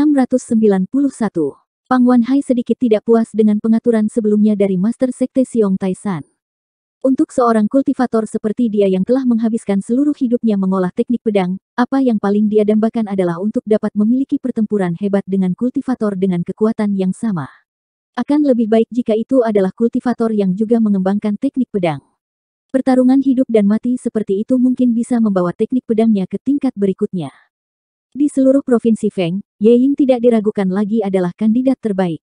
691. Pang Wanhai sedikit tidak puas dengan pengaturan sebelumnya dari Master Sekte Xiong Taishan. Untuk seorang kultivator seperti dia yang telah menghabiskan seluruh hidupnya mengolah teknik pedang, apa yang paling dia dambakan adalah untuk dapat memiliki pertempuran hebat dengan kultivator dengan kekuatan yang sama. Akan lebih baik jika itu adalah kultivator yang juga mengembangkan teknik pedang. Pertarungan hidup dan mati seperti itu mungkin bisa membawa teknik pedangnya ke tingkat berikutnya. Di seluruh provinsi Feng, Ye Ying tidak diragukan lagi adalah kandidat terbaik.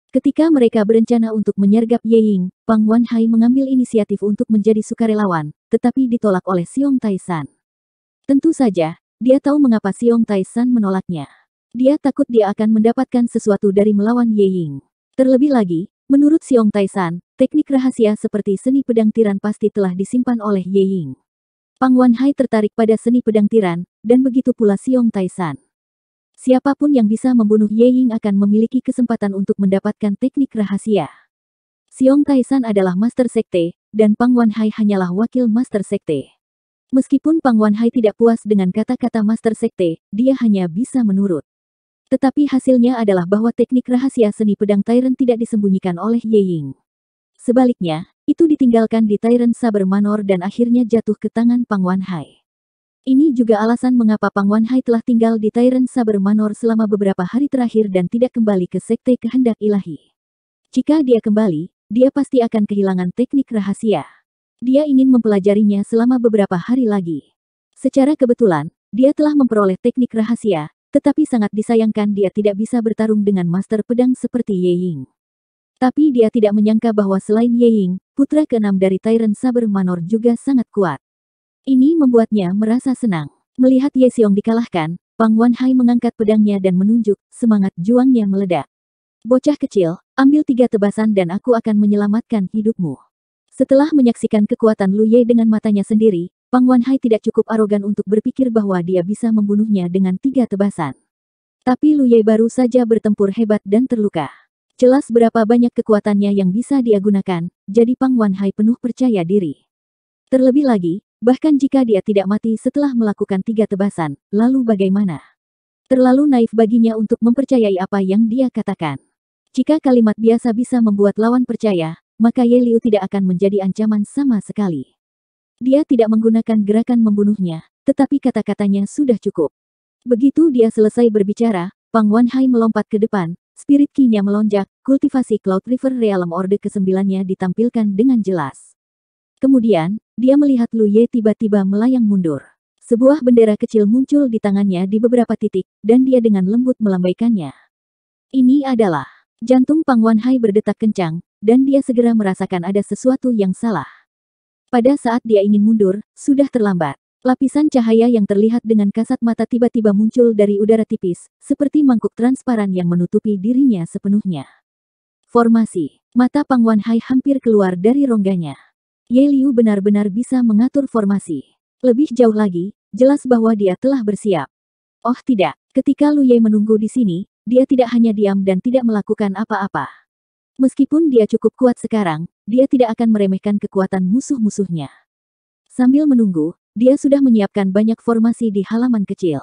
Ketika mereka berencana untuk menyergap Ye Ying, Pang Wanhai mengambil inisiatif untuk menjadi sukarelawan, tetapi ditolak oleh Xiong Taishan. Tentu saja, dia tahu mengapa Xiong Taishan menolaknya. Dia takut dia akan mendapatkan sesuatu dari melawan Ye Ying. Terlebih lagi, menurut Xiong Taishan, teknik rahasia seperti seni pedang tiran pasti telah disimpan oleh Ye Ying. Pang Wanhai tertarik pada seni pedang tiran, dan begitu pula Xiong Taishan. Siapapun yang bisa membunuh Ye Ying akan memiliki kesempatan untuk mendapatkan teknik rahasia. Xiong Taishan adalah Master Sekte, dan Pang Wanhai hanyalah wakil Master Sekte. Meskipun Pang Wanhai tidak puas dengan kata-kata Master Sekte, dia hanya bisa menurut. Tetapi hasilnya adalah bahwa teknik rahasia seni pedang Tyrant tidak disembunyikan oleh Ye Ying. Sebaliknya, itu ditinggalkan di Tyrant Saber Manor dan akhirnya jatuh ke tangan Pang Wanhai. Ini juga alasan mengapa Pang Wanhai telah tinggal di Tyrant Saber Manor selama beberapa hari terakhir dan tidak kembali ke Sekte Kehendak Ilahi. Jika dia kembali, dia pasti akan kehilangan teknik rahasia. Dia ingin mempelajarinya selama beberapa hari lagi. Secara kebetulan, dia telah memperoleh teknik rahasia, tetapi sangat disayangkan dia tidak bisa bertarung dengan master pedang seperti Ye Ying. Tapi dia tidak menyangka bahwa selain Ye Ying, putra keenam dari Tyrant Saber Manor juga sangat kuat. Ini membuatnya merasa senang. Melihat Ye Xiong dikalahkan, Pang Wanhai mengangkat pedangnya dan menunjuk, semangat juangnya meledak. Bocah kecil, ambil 3 tebasan dan aku akan menyelamatkan hidupmu. Setelah menyaksikan kekuatan Lu Ye dengan matanya sendiri, Pang Wanhai tidak cukup arogan untuk berpikir bahwa dia bisa membunuhnya dengan 3 tebasan. Tapi Lu Ye baru saja bertempur hebat dan terluka. Jelas berapa banyak kekuatannya yang bisa dia gunakan, jadi Pang Wanhai penuh percaya diri. Terlebih lagi, bahkan jika dia tidak mati setelah melakukan 3 tebasan, lalu bagaimana? Terlalu naif baginya untuk mempercayai apa yang dia katakan. Jika kalimat biasa bisa membuat lawan percaya, maka Ye Liu tidak akan menjadi ancaman sama sekali. Dia tidak menggunakan gerakan membunuhnya, tetapi kata-katanya sudah cukup. Begitu dia selesai berbicara, Pang Wanhai melompat ke depan, spirit ki-nya melonjak, kultivasi Cloud River Realm Orde ke-9-nya ditampilkan dengan jelas. Kemudian, dia melihat Lu Ye tiba-tiba melayang mundur. Sebuah bendera kecil muncul di tangannya di beberapa titik, dan dia dengan lembut melambaikannya. Ini adalah jantung Pang Wanhai berdetak kencang, dan dia segera merasakan ada sesuatu yang salah. Pada saat dia ingin mundur, sudah terlambat. Lapisan cahaya yang terlihat dengan kasat mata tiba-tiba muncul dari udara tipis, seperti mangkuk transparan yang menutupi dirinya sepenuhnya. Formasi. Mata Pang Wanhai hampir keluar dari rongganya. Ye Liu benar-benar bisa mengatur formasi. Lebih jauh lagi, jelas bahwa dia telah bersiap. Oh tidak, ketika Lu Ye menunggu di sini, dia tidak hanya diam dan tidak melakukan apa-apa. Meskipun dia cukup kuat sekarang, dia tidak akan meremehkan kekuatan musuh-musuhnya. Sambil menunggu, dia sudah menyiapkan banyak formasi di halaman kecil.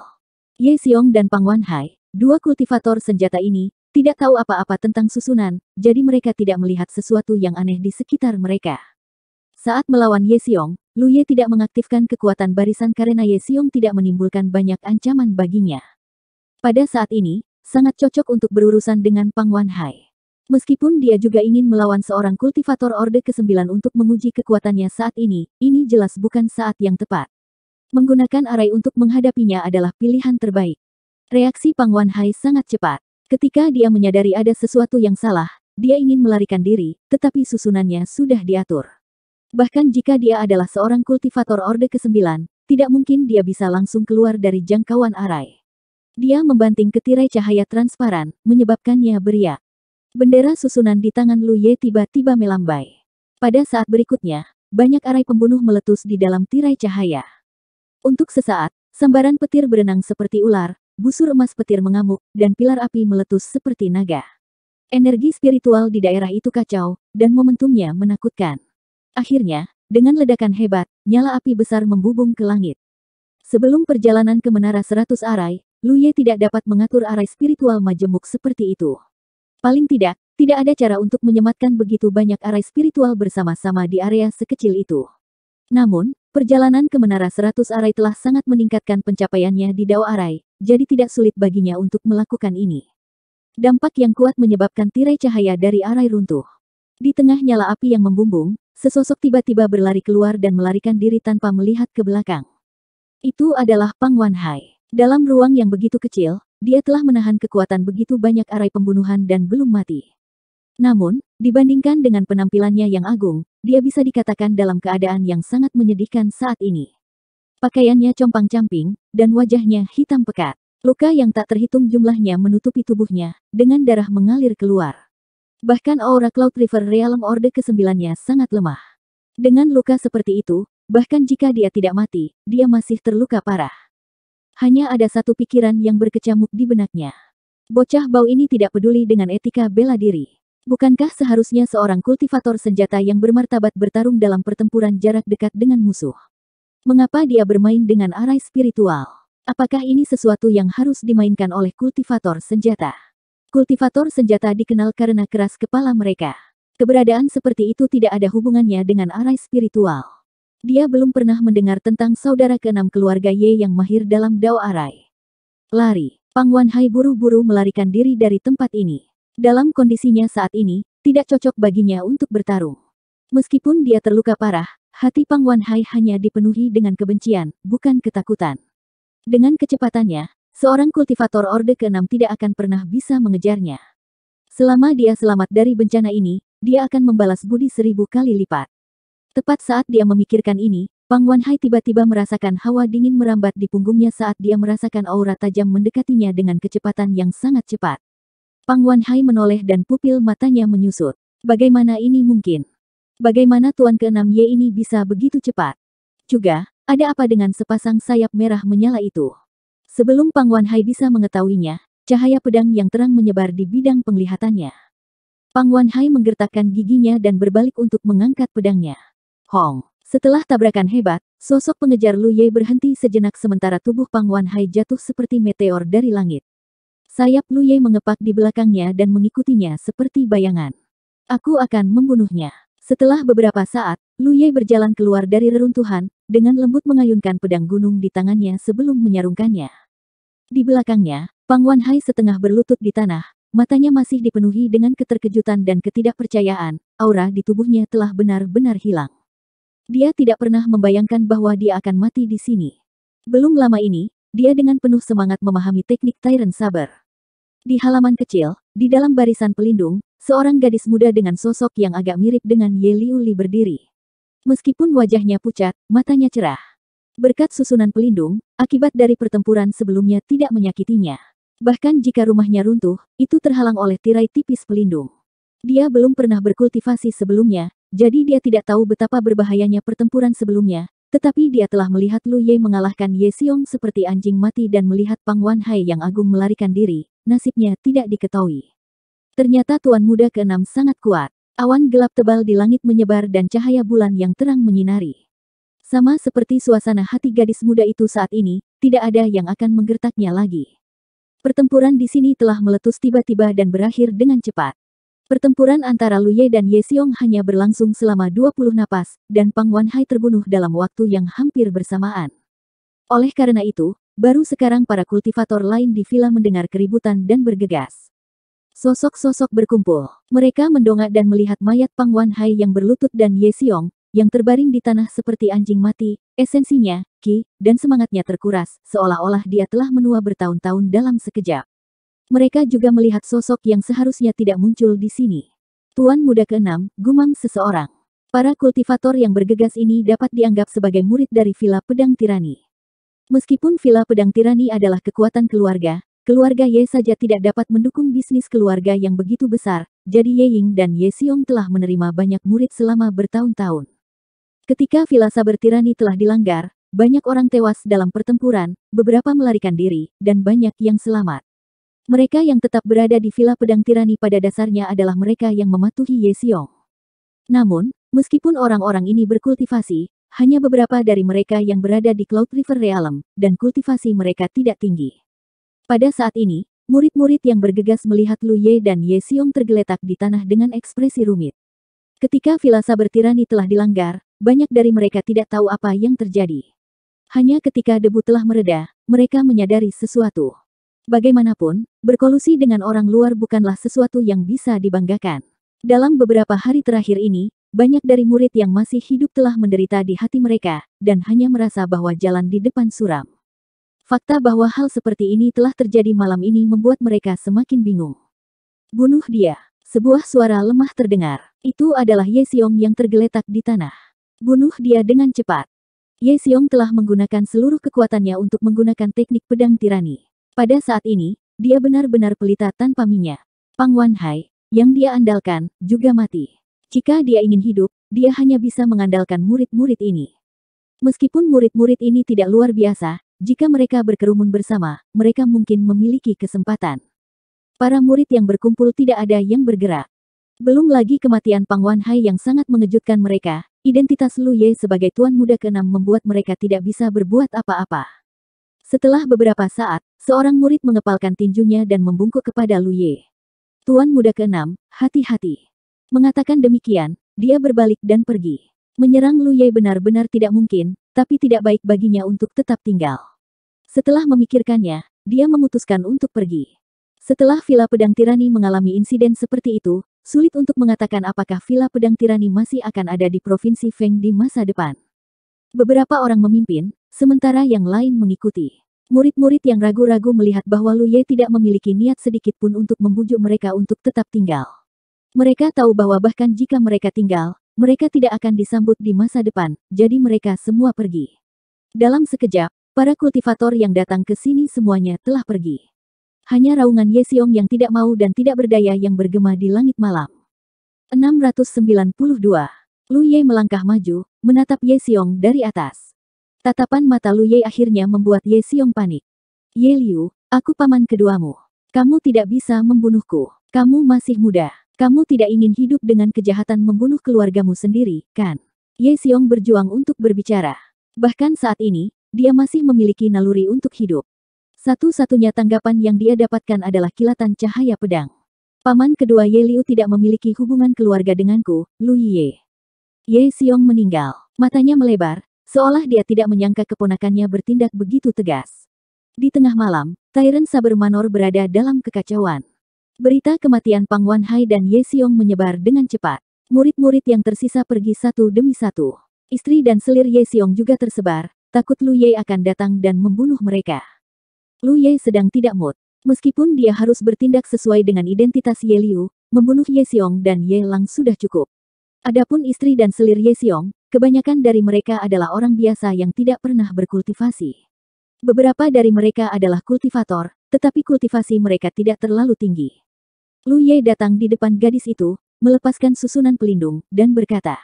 Ye Xiong dan Pang Wanhai, 2 kultivator senjata ini, tidak tahu apa-apa tentang susunan, jadi mereka tidak melihat sesuatu yang aneh di sekitar mereka. Saat melawan Ye Xiong, Lu Ye tidak mengaktifkan kekuatan barisan karena Ye Xiong tidak menimbulkan banyak ancaman baginya. Pada saat ini, sangat cocok untuk berurusan dengan Pang Wanhai. Meskipun dia juga ingin melawan seorang kultivator Orde ke-9 untuk menguji kekuatannya saat ini jelas bukan saat yang tepat. Menggunakan arai untuk menghadapinya adalah pilihan terbaik. Reaksi Pang Wanhai sangat cepat. Ketika dia menyadari ada sesuatu yang salah, dia ingin melarikan diri, tetapi susunannya sudah diatur. Bahkan jika dia adalah seorang kultivator Orde ke-9, tidak mungkin dia bisa langsung keluar dari jangkauan arai. Dia membanting ke tirai cahaya transparan, menyebabkannya beriak. Bendera susunan di tangan Lu Ye tiba-tiba melambai. Pada saat berikutnya, banyak arai pembunuh meletus di dalam tirai cahaya. Untuk sesaat, sambaran petir berenang seperti ular, busur emas petir mengamuk, dan pilar api meletus seperti naga. Energi spiritual di daerah itu kacau, dan momentumnya menakutkan. Akhirnya, dengan ledakan hebat, nyala api besar membubung ke langit. Sebelum perjalanan ke Menara 100 Arai, Lu Ye tidak dapat mengatur arai spiritual majemuk seperti itu. Paling tidak ada cara untuk menyematkan begitu banyak arai spiritual bersama-sama di area sekecil itu. Namun, perjalanan ke Menara 100 Arai telah sangat meningkatkan pencapaiannya di Dao Arai, jadi tidak sulit baginya untuk melakukan ini. Dampak yang kuat menyebabkan tirai cahaya dari arai runtuh. Di tengah nyala api yang membumbung, sesosok tiba-tiba berlari keluar dan melarikan diri tanpa melihat ke belakang. Itu adalah Pang Wanhai. Dalam ruang yang begitu kecil, dia telah menahan kekuatan begitu banyak arai pembunuhan dan belum mati. Namun, dibandingkan dengan penampilannya yang agung, dia bisa dikatakan dalam keadaan yang sangat menyedihkan saat ini. Pakaiannya compang-camping, dan wajahnya hitam pekat. Luka yang tak terhitung jumlahnya menutupi tubuhnya, dengan darah mengalir keluar. Bahkan aura Cloud River Realm Orde ke-9-nya sangat lemah. Dengan luka seperti itu, bahkan jika dia tidak mati, dia masih terluka parah. Hanya ada satu pikiran yang berkecamuk di benaknya. Bocah bau ini tidak peduli dengan etika bela diri. Bukankah seharusnya seorang kultivator senjata yang bermartabat bertarung dalam pertempuran jarak dekat dengan musuh? Mengapa dia bermain dengan arai spiritual? Apakah ini sesuatu yang harus dimainkan oleh kultivator senjata? Kultivator senjata dikenal karena keras kepala mereka. Keberadaan seperti itu tidak ada hubungannya dengan arai spiritual. Dia belum pernah mendengar tentang saudara keenam keluarga Ye yang mahir dalam Dao Arai. Lari. Pang Wanhai buru-buru melarikan diri dari tempat ini. Dalam kondisinya saat ini, tidak cocok baginya untuk bertarung. Meskipun dia terluka parah, hati Pang Wanhai hanya dipenuhi dengan kebencian, bukan ketakutan. Dengan kecepatannya, seorang kultivator Orde ke-6 tidak akan pernah bisa mengejarnya. Selama dia selamat dari bencana ini, dia akan membalas budi 1000 kali lipat. Tepat saat dia memikirkan ini, Pang Wanhai tiba-tiba merasakan hawa dingin merambat di punggungnya saat dia merasakan aura tajam mendekatinya dengan kecepatan yang sangat cepat. Pang Wanhai menoleh dan pupil matanya menyusut. Bagaimana ini mungkin? Bagaimana Tuan ke-6 Ye ini bisa begitu cepat? Juga, ada apa dengan sepasang sayap merah menyala itu? Sebelum Pang Wanhai bisa mengetahuinya, cahaya pedang yang terang menyebar di bidang penglihatannya. Pang Wanhai menggertakkan giginya dan berbalik untuk mengangkat pedangnya. Hong! Setelah tabrakan hebat, sosok pengejar Lu Ye berhenti sejenak sementara tubuh Pang Wanhai jatuh seperti meteor dari langit. Sayap Lu Ye mengepak di belakangnya dan mengikutinya seperti bayangan. Aku akan membunuhnya. Setelah beberapa saat, Lu Ye berjalan keluar dari reruntuhan, dengan lembut mengayunkan pedang gunung di tangannya sebelum menyarungkannya. Di belakangnya, Pang Wanhai setengah berlutut di tanah, matanya masih dipenuhi dengan keterkejutan dan ketidakpercayaan, aura di tubuhnya telah benar-benar hilang. Dia tidak pernah membayangkan bahwa dia akan mati di sini. Belum lama ini, dia dengan penuh semangat memahami teknik Tyrant Saber. Di halaman kecil, di dalam barisan pelindung, seorang gadis muda dengan sosok yang agak mirip dengan Ye Liuli berdiri. Meskipun wajahnya pucat, matanya cerah. Berkat susunan pelindung, akibat dari pertempuran sebelumnya tidak menyakitinya. Bahkan jika rumahnya runtuh, itu terhalang oleh tirai tipis pelindung. Dia belum pernah berkultivasi sebelumnya, jadi dia tidak tahu betapa berbahayanya pertempuran sebelumnya, tetapi dia telah melihat Lu Ye mengalahkan Ye Xiong seperti anjing mati dan melihat Pang Wanhai yang agung melarikan diri, nasibnya tidak diketahui. Ternyata Tuan Muda ke-6 sangat kuat. Awan gelap tebal di langit menyebar dan cahaya bulan yang terang menyinari. Sama seperti suasana hati gadis muda itu saat ini, tidak ada yang akan menggertaknya lagi. Pertempuran di sini telah meletus tiba-tiba dan berakhir dengan cepat. Pertempuran antara Lu Ye dan Ye Xiong hanya berlangsung selama 20 napas, dan Pang Wanhai terbunuh dalam waktu yang hampir bersamaan. Oleh karena itu, baru sekarang para kultivator lain di villa mendengar keributan dan bergegas. Sosok-sosok berkumpul. Mereka mendongak dan melihat mayat Pang Wanhai yang berlutut dan Ye Xiong, yang terbaring di tanah seperti anjing mati, esensinya, ki, dan semangatnya terkuras, seolah-olah dia telah menua bertahun-tahun dalam sekejap. Mereka juga melihat sosok yang seharusnya tidak muncul di sini. Tuan Muda ke-6, gumam seseorang. Para kultivator yang bergegas ini dapat dianggap sebagai murid dari Villa Pedang Tirani. Meskipun Villa Pedang Tirani adalah kekuatan keluarga Ye saja tidak dapat mendukung bisnis keluarga yang begitu besar, jadi Ye Ying dan Ye Xiong telah menerima banyak murid selama bertahun-tahun. Ketika Villa Saber Tirani telah dilanggar, banyak orang tewas dalam pertempuran, beberapa melarikan diri, dan banyak yang selamat. Mereka yang tetap berada di Villa Pedang Tirani pada dasarnya adalah mereka yang mematuhi Ye Xiong. Namun, meskipun orang-orang ini berkultivasi, hanya beberapa dari mereka yang berada di Cloud River Realm, dan kultivasi mereka tidak tinggi. Pada saat ini, murid-murid yang bergegas melihat Lu Ye dan Ye Xiong tergeletak di tanah dengan ekspresi rumit. Ketika Villa Saber Tirani telah dilanggar, banyak dari mereka tidak tahu apa yang terjadi. Hanya ketika debu telah mereda, mereka menyadari sesuatu. Bagaimanapun, berkolusi dengan orang luar bukanlah sesuatu yang bisa dibanggakan. Dalam beberapa hari terakhir ini, banyak dari murid yang masih hidup telah menderita di hati mereka, dan hanya merasa bahwa jalan di depan suram. Fakta bahwa hal seperti ini telah terjadi malam ini membuat mereka semakin bingung. Bunuh dia. Sebuah suara lemah terdengar. Itu adalah Ye Xiong yang tergeletak di tanah. Bunuh dia dengan cepat. Ye Xiong telah menggunakan seluruh kekuatannya untuk menggunakan teknik pedang tirani. Pada saat ini, dia benar-benar pelita tanpa minyak. Pang Wanhai, yang dia andalkan, juga mati. Jika dia ingin hidup, dia hanya bisa mengandalkan murid-murid ini. Meskipun murid-murid ini tidak luar biasa, jika mereka berkerumun bersama, mereka mungkin memiliki kesempatan. Para murid yang berkumpul tidak ada yang bergerak. Belum lagi kematian Pang Wanhai yang sangat mengejutkan mereka, identitas Lu Ye sebagai Tuan Muda ke-6 membuat mereka tidak bisa berbuat apa-apa. Setelah beberapa saat, seorang murid mengepalkan tinjunya dan membungkuk kepada Lu Ye. Tuan Muda ke-6, hati-hati. Mengatakan demikian, dia berbalik dan pergi. Menyerang Lu Ye benar-benar tidak mungkin, tapi tidak baik baginya untuk tetap tinggal. Setelah memikirkannya, dia memutuskan untuk pergi. Setelah Villa Pedang Tirani mengalami insiden seperti itu, sulit untuk mengatakan apakah Villa Pedang Tirani masih akan ada di Provinsi Feng di masa depan. Beberapa orang memimpin, sementara yang lain mengikuti. Murid-murid yang ragu-ragu melihat bahwa Lu Ye tidak memiliki niat sedikit pun untuk membujuk mereka untuk tetap tinggal. Mereka tahu bahwa bahkan jika mereka tinggal, mereka tidak akan disambut di masa depan, jadi mereka semua pergi. Dalam sekejap, para kultivator yang datang ke sini semuanya telah pergi. Hanya raungan Ye Xiong yang tidak mau dan tidak berdaya yang bergema di langit malam. 692. Lu Ye melangkah maju, menatap Ye Xiong dari atas. Tatapan mata Lu Ye akhirnya membuat Ye Xiong panik. Ye Liu, aku paman keduamu. Kamu tidak bisa membunuhku. Kamu masih muda. Kamu tidak ingin hidup dengan kejahatan membunuh keluargamu sendiri, kan? Ye Xiong berjuang untuk berbicara. Bahkan saat ini, dia masih memiliki naluri untuk hidup. Satu-satunya tanggapan yang dia dapatkan adalah kilatan cahaya pedang. Paman kedua Ye Liu tidak memiliki hubungan keluarga denganku, Lu Ye. Ye Xiong meninggal. Matanya melebar, seolah dia tidak menyangka keponakannya bertindak begitu tegas. Di tengah malam, Tyrant Saber Manor berada dalam kekacauan. Berita kematian Pang Wanhai dan Ye Xiong menyebar dengan cepat. Murid-murid yang tersisa pergi satu demi satu. Istri dan selir Ye Xiong juga tersebar, takut Lu Ye akan datang dan membunuh mereka. Lu Ye sedang tidak mood. Meskipun dia harus bertindak sesuai dengan identitas Ye Liu, membunuh Ye Xiong dan Ye Lang sudah cukup. Adapun istri dan selir Ye Xiong, kebanyakan dari mereka adalah orang biasa yang tidak pernah berkultivasi. Beberapa dari mereka adalah kultivator, tetapi kultivasi mereka tidak terlalu tinggi. Lu Ye datang di depan gadis itu, melepaskan susunan pelindung, dan berkata,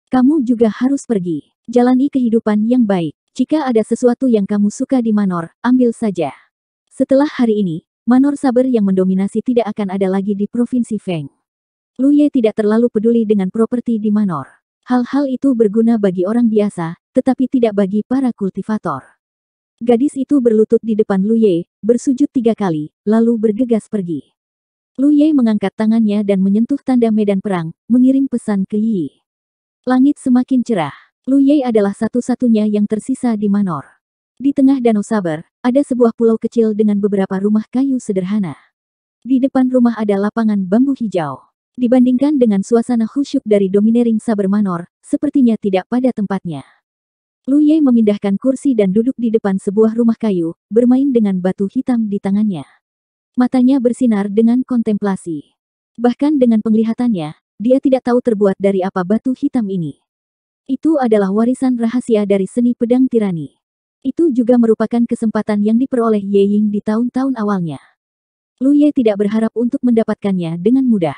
"Kamu juga harus pergi. Jalani kehidupan yang baik. Jika ada sesuatu yang kamu suka di Manor, ambil saja." Setelah hari ini, Manor Saber yang mendominasi tidak akan ada lagi di Provinsi Feng. Lu Ye tidak terlalu peduli dengan properti di Manor. Hal-hal itu berguna bagi orang biasa, tetapi tidak bagi para kultivator. Gadis itu berlutut di depan Lu Ye, bersujud 3 kali, lalu bergegas pergi. Lu Ye mengangkat tangannya dan menyentuh tanda medan perang, mengirim pesan ke Yi. Langit semakin cerah. Lu Ye adalah satu-satunya yang tersisa di Manor. Di tengah Danau Saber, ada sebuah pulau kecil dengan beberapa rumah kayu sederhana. Di depan rumah ada lapangan bambu hijau. Dibandingkan dengan suasana khusyuk dari Domineering Saber Manor, sepertinya tidak pada tempatnya. Lu Ye memindahkan kursi dan duduk di depan sebuah rumah kayu, bermain dengan batu hitam di tangannya. Matanya bersinar dengan kontemplasi. Bahkan dengan penglihatannya, dia tidak tahu terbuat dari apa batu hitam ini. Itu adalah warisan rahasia dari seni pedang tirani. Itu juga merupakan kesempatan yang diperoleh Ye Ying di tahun-tahun awalnya. Lu Ye tidak berharap untuk mendapatkannya dengan mudah.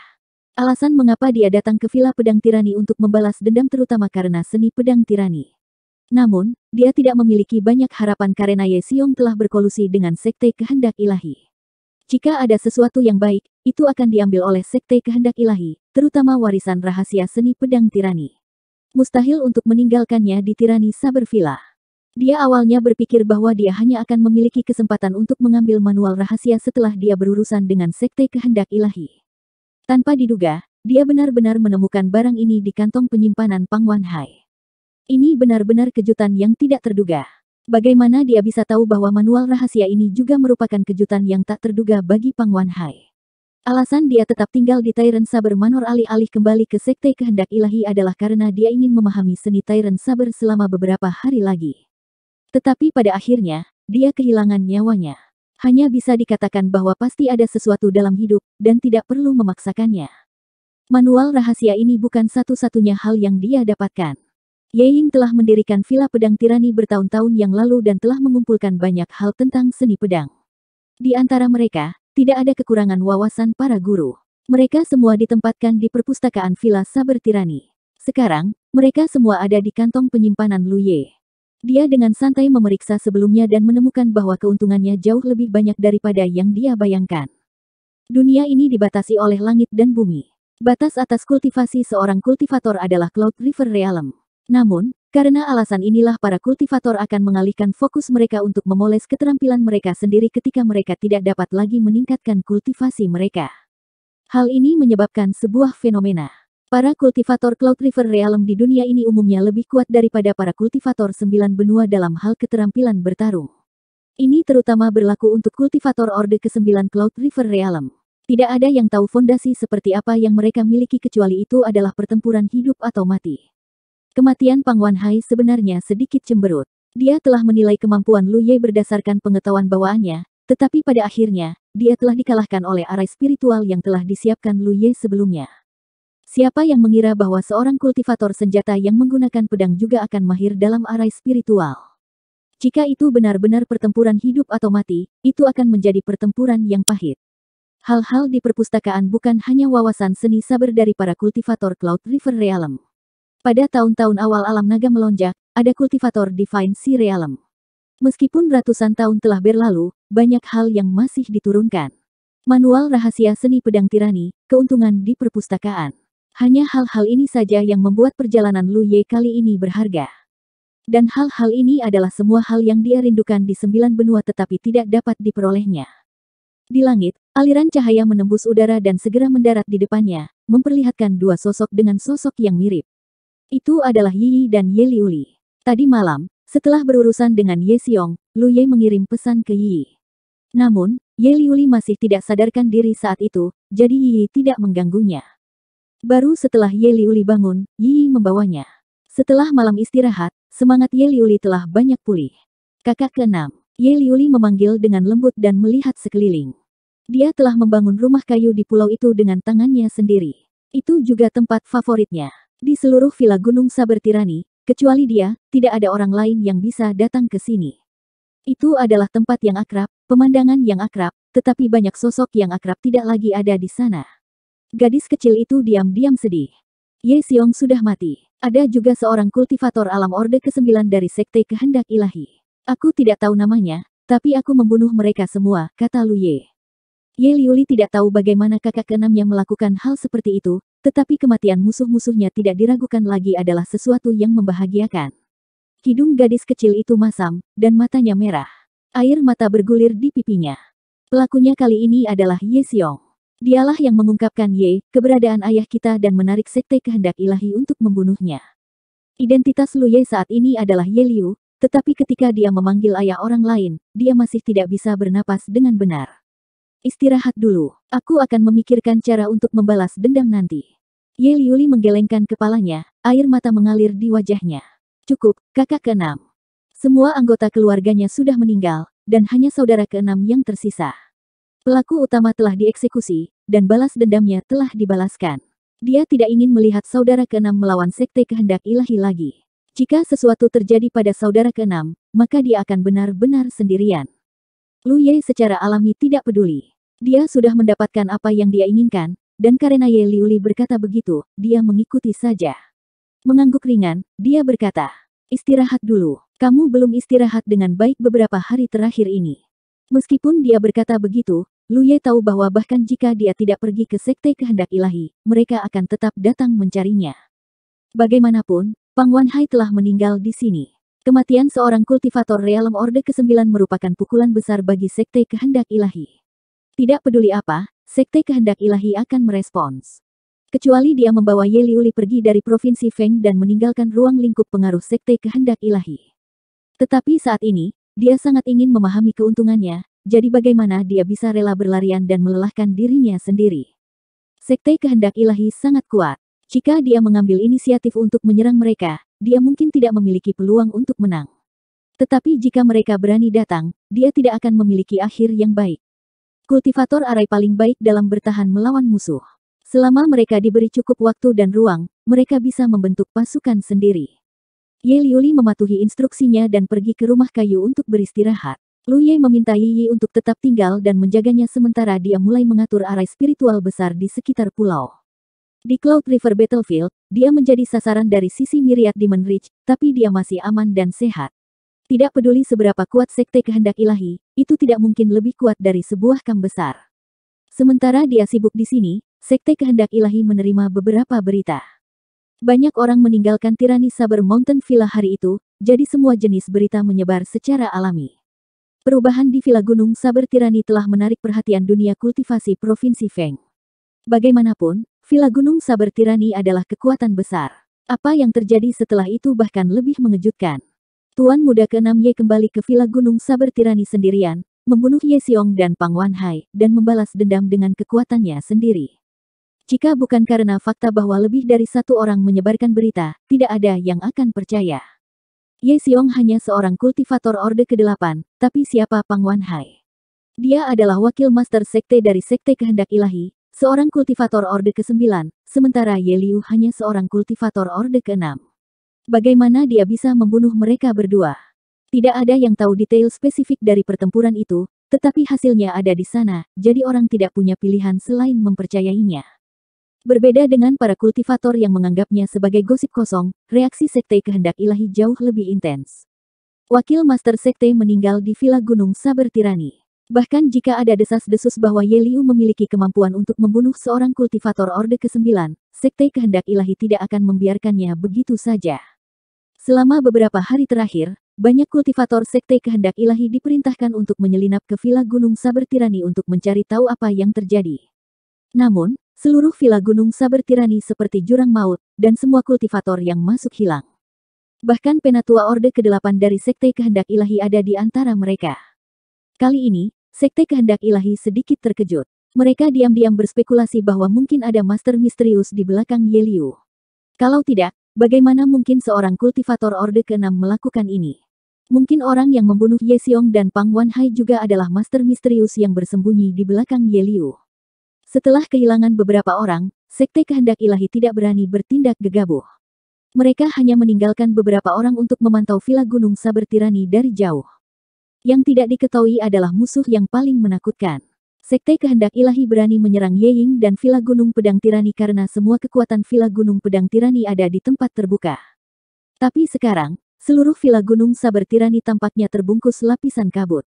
Alasan mengapa dia datang ke Villa Pedang Tirani untuk membalas dendam terutama karena seni pedang tirani. Namun, dia tidak memiliki banyak harapan karena Ye Xiong telah berkolusi dengan Sekte Kehendak Ilahi. Jika ada sesuatu yang baik, itu akan diambil oleh Sekte Kehendak Ilahi, terutama warisan rahasia seni pedang tirani. Mustahil untuk meninggalkannya di Tirani Saber Villa. Dia awalnya berpikir bahwa dia hanya akan memiliki kesempatan untuk mengambil manual rahasia setelah dia berurusan dengan Sekte Kehendak Ilahi. Tanpa diduga, dia benar-benar menemukan barang ini di kantong penyimpanan Pang Wanhai. Ini benar-benar kejutan yang tidak terduga. Bagaimana dia bisa tahu bahwa manual rahasia ini juga merupakan kejutan yang tak terduga bagi Pang Wanhai? Alasan dia tetap tinggal di Tyrant Saber Manor alih-alih kembali ke Sekte Kehendak Ilahi adalah karena dia ingin memahami seni Tyrant Saber selama beberapa hari lagi. Tetapi pada akhirnya, dia kehilangan nyawanya. Hanya bisa dikatakan bahwa pasti ada sesuatu dalam hidup, dan tidak perlu memaksakannya. Manual rahasia ini bukan satu-satunya hal yang dia dapatkan. Ye Ying telah mendirikan Villa Pedang Tirani bertahun-tahun yang lalu dan telah mengumpulkan banyak hal tentang seni pedang. Di antara mereka, tidak ada kekurangan wawasan para guru. Mereka semua ditempatkan di perpustakaan Villa Saber Tirani. Sekarang, mereka semua ada di kantong penyimpanan Lu Ye. Dia dengan santai memeriksa sebelumnya dan menemukan bahwa keuntungannya jauh lebih banyak daripada yang dia bayangkan. Dunia ini dibatasi oleh langit dan bumi. Batas atas kultivasi seorang kultivator adalah Cloud River Realm. Namun, karena alasan inilah para kultivator akan mengalihkan fokus mereka untuk memoles keterampilan mereka sendiri ketika mereka tidak dapat lagi meningkatkan kultivasi mereka. Hal ini menyebabkan sebuah fenomena. Para kultivator Cloud River Realm di dunia ini umumnya lebih kuat daripada para kultivator 9 benua dalam hal keterampilan bertarung. Ini terutama berlaku untuk kultivator Orde ke-9 Cloud River Realm. Tidak ada yang tahu fondasi seperti apa yang mereka miliki kecuali itu adalah pertempuran hidup atau mati. Kematian Pang Wanhai sebenarnya sedikit cemberut. Dia telah menilai kemampuan Lu Ye berdasarkan pengetahuan bawaannya, tetapi pada akhirnya, dia telah dikalahkan oleh arai spiritual yang telah disiapkan Lu Ye sebelumnya. Siapa yang mengira bahwa seorang kultivator senjata yang menggunakan pedang juga akan mahir dalam arai spiritual? Jika itu benar-benar pertempuran hidup atau mati, itu akan menjadi pertempuran yang pahit. Hal-hal di perpustakaan bukan hanya wawasan seni saber dari para kultivator Cloud River Realm. Pada tahun-tahun awal alam naga melonjak, ada kultivator Divine Sea Realm. Meskipun ratusan tahun telah berlalu, banyak hal yang masih diturunkan. Manual rahasia seni pedang tirani, keuntungan di perpustakaan. Hanya hal-hal ini saja yang membuat perjalanan Lu Ye kali ini berharga. Dan hal-hal ini adalah semua hal yang dia rindukan di 9 benua tetapi tidak dapat diperolehnya. Di langit, aliran cahaya menembus udara dan segera mendarat di depannya, memperlihatkan dua sosok dengan sosok yang mirip. Itu adalah Yi Yi dan Ye Liuli. Tadi malam, setelah berurusan dengan Ye Xiong, Lu Ye mengirim pesan ke Yi Yi. Namun, Ye Liuli masih tidak sadarkan diri saat itu, jadi Yi Yi tidak mengganggunya. Baru setelah Ye Liuli bangun, Yi Yi membawanya. Setelah malam istirahat, semangat Ye Liuli telah banyak pulih. Kakak ke-6, Ye Liuli memanggil dengan lembut dan melihat sekeliling. Dia telah membangun rumah kayu di pulau itu dengan tangannya sendiri. Itu juga tempat favoritnya. Di seluruh villa Gunung Saber Tirani, kecuali dia, tidak ada orang lain yang bisa datang ke sini. Itu adalah tempat yang akrab, pemandangan yang akrab, tetapi banyak sosok yang akrab tidak lagi ada di sana. Gadis kecil itu diam-diam sedih. Ye Xiong sudah mati. Ada juga seorang kultivator alam Orde ke-9 dari Sekte Kehendak Ilahi. Aku tidak tahu namanya, tapi aku membunuh mereka semua, kata Lu Ye. Ye Liuli tidak tahu bagaimana kakak ke-6-nya melakukan hal seperti itu, tetapi kematian musuh-musuhnya tidak diragukan lagi adalah sesuatu yang membahagiakan. Hidung gadis kecil itu masam, dan matanya merah. Air mata bergulir di pipinya. Pelakunya kali ini adalah Ye Xiong. Dialah yang mengungkapkan Ye, keberadaan ayah kita dan menarik Sekte Kehendak Ilahi untuk membunuhnya. Identitas Lu Ye saat ini adalah Ye Liu, tetapi ketika dia memanggil ayah orang lain, dia masih tidak bisa bernapas dengan benar. Istirahat dulu, aku akan memikirkan cara untuk membalas dendam nanti. Ye Liuli menggelengkan kepalanya, air mata mengalir di wajahnya. Cukup, kakak ke-6. Semua anggota keluarganya sudah meninggal, dan hanya saudara ke-6 yang tersisa. Pelaku utama telah dieksekusi, dan balas dendamnya telah dibalaskan. Dia tidak ingin melihat saudara ke-6 melawan Sekte Kehendak Ilahi lagi. Jika sesuatu terjadi pada saudara ke-6, maka dia akan benar-benar sendirian. Lu Ye secara alami tidak peduli. Dia sudah mendapatkan apa yang dia inginkan, dan karena Ye Liuli berkata begitu, dia mengikuti saja. Mengangguk ringan, dia berkata, "Istirahat dulu, kamu belum istirahat dengan baik beberapa hari terakhir ini." Meskipun dia berkata begitu, Lu Ye tahu bahwa bahkan jika dia tidak pergi ke Sekte Kehendak Ilahi, mereka akan tetap datang mencarinya. Bagaimanapun, Pang Wanhai telah meninggal di sini. Kematian seorang kultivator realem Orde ke-9 merupakan pukulan besar bagi Sekte Kehendak Ilahi. Tidak peduli apa, Sekte Kehendak Ilahi akan merespons. Kecuali dia membawa Ye Liuli pergi dari Provinsi Feng dan meninggalkan ruang lingkup pengaruh Sekte Kehendak Ilahi. Tetapi saat ini, dia sangat ingin memahami keuntungannya, jadi bagaimana dia bisa rela berlarian dan melelahkan dirinya sendiri. Sekte Kehendak Ilahi sangat kuat. Jika dia mengambil inisiatif untuk menyerang mereka, dia mungkin tidak memiliki peluang untuk menang. Tetapi jika mereka berani datang, dia tidak akan memiliki akhir yang baik. Kultivator arai paling baik dalam bertahan melawan musuh. Selama mereka diberi cukup waktu dan ruang, mereka bisa membentuk pasukan sendiri. Ye Liuli mematuhi instruksinya dan pergi ke rumah kayu untuk beristirahat. Lu Ye meminta Yi Yi untuk tetap tinggal dan menjaganya sementara dia mulai mengatur arai spiritual besar di sekitar pulau. Di Cloud River Battlefield, dia menjadi sasaran dari sisi Myriad Demon Reach, tapi dia masih aman dan sehat. Tidak peduli seberapa kuat Sekte Kehendak Ilahi, itu tidak mungkin lebih kuat dari sebuah kamp besar. Sementara dia sibuk di sini, Sekte Kehendak Ilahi menerima beberapa berita. Banyak orang meninggalkan tirani Saber Mountain Villa hari itu, jadi semua jenis berita menyebar secara alami. Perubahan di Villa Gunung Saber Tirani telah menarik perhatian dunia kultivasi Provinsi Feng. Bagaimanapun, Villa Gunung Saber Tirani adalah kekuatan besar. Apa yang terjadi setelah itu bahkan lebih mengejutkan. Tuan Muda ke-6 Ye kembali ke Villa Gunung Saber Tirani sendirian, membunuh Ye Xiong dan Pang Wanhai, dan membalas dendam dengan kekuatannya sendiri. Jika bukan karena fakta bahwa lebih dari satu orang menyebarkan berita, tidak ada yang akan percaya. Ye Xiong hanya seorang kultivator Orde ke-8, tapi siapa Pang Wanhai? Dia adalah wakil master sekte dari Sekte Kehendak Ilahi, seorang kultivator Orde ke-9, sementara Ye Liu hanya seorang kultivator Orde ke-6. Bagaimana dia bisa membunuh mereka berdua? Tidak ada yang tahu detail spesifik dari pertempuran itu, tetapi hasilnya ada di sana, jadi orang tidak punya pilihan selain mempercayainya. Berbeda dengan para kultivator yang menganggapnya sebagai gosip kosong, reaksi Sekte Kehendak Ilahi jauh lebih intens. Wakil Master Sekte meninggal di Villa Gunung Saber Tirani. Bahkan jika ada desas-desus bahwa Ye Liu memiliki kemampuan untuk membunuh seorang kultivator Orde ke-9, Sekte Kehendak Ilahi tidak akan membiarkannya begitu saja. Selama beberapa hari terakhir, banyak kultivator Sekte Kehendak Ilahi diperintahkan untuk menyelinap ke Villa Gunung Saber Tirani untuk mencari tahu apa yang terjadi. Namun, seluruh Villa Gunung Saber Tirani seperti jurang maut, dan semua kultivator yang masuk hilang. Bahkan penatua Orde ke-8 dari Sekte Kehendak Ilahi ada di antara mereka. Kali ini, Sekte Kehendak Ilahi sedikit terkejut. Mereka diam-diam berspekulasi bahwa mungkin ada master misterius di belakang Ye Liu. Kalau tidak, bagaimana mungkin seorang kultivator Orde ke-6 melakukan ini? Mungkin orang yang membunuh Ye Xiong dan Pang Wanhai juga adalah master misterius yang bersembunyi di belakang Ye Liu. Setelah kehilangan beberapa orang, Sekte Kehendak Ilahi tidak berani bertindak gegabah. Mereka hanya meninggalkan beberapa orang untuk memantau Villa Gunung Saber Tirani dari jauh. Yang tidak diketahui adalah musuh yang paling menakutkan. Sekte Kehendak Ilahi berani menyerang Ye Ying dan Villa Gunung Pedang Tirani karena semua kekuatan Villa Gunung Pedang Tirani ada di tempat terbuka. Tapi sekarang, seluruh Villa Gunung Saber Tirani tampaknya terbungkus lapisan kabut.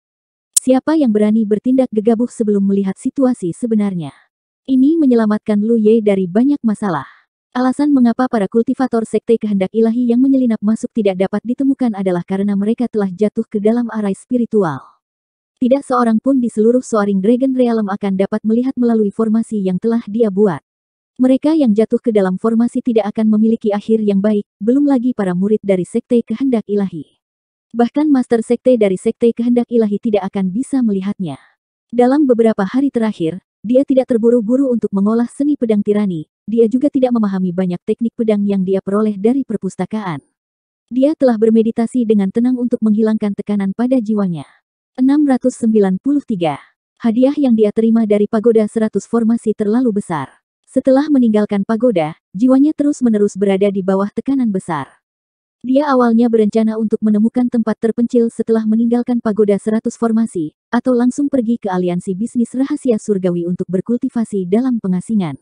Siapa yang berani bertindak gegabah sebelum melihat situasi sebenarnya? Ini menyelamatkan Lu Ye dari banyak masalah. Alasan mengapa para kultivator Sekte Kehendak Ilahi yang menyelinap masuk tidak dapat ditemukan adalah karena mereka telah jatuh ke dalam arai spiritual. Tidak seorang pun di seluruh Soaring Dragon Realm akan dapat melihat melalui formasi yang telah dia buat. Mereka yang jatuh ke dalam formasi tidak akan memiliki akhir yang baik, belum lagi para murid dari Sekte Kehendak Ilahi. Bahkan Master Sekte dari Sekte Kehendak Ilahi tidak akan bisa melihatnya. Dalam beberapa hari terakhir, dia tidak terburu-buru untuk mengolah seni pedang tirani. Dia juga tidak memahami banyak teknik pedang yang dia peroleh dari perpustakaan. Dia telah bermeditasi dengan tenang untuk menghilangkan tekanan pada jiwanya. 693. Hadiah yang dia terima dari Pagoda 100 formasi terlalu besar. Setelah meninggalkan pagoda, jiwanya terus-menerus berada di bawah tekanan besar. Dia awalnya berencana untuk menemukan tempat terpencil setelah meninggalkan pagoda 100 formasi, atau langsung pergi ke aliansi bisnis rahasia surgawi untuk berkultivasi dalam pengasingan.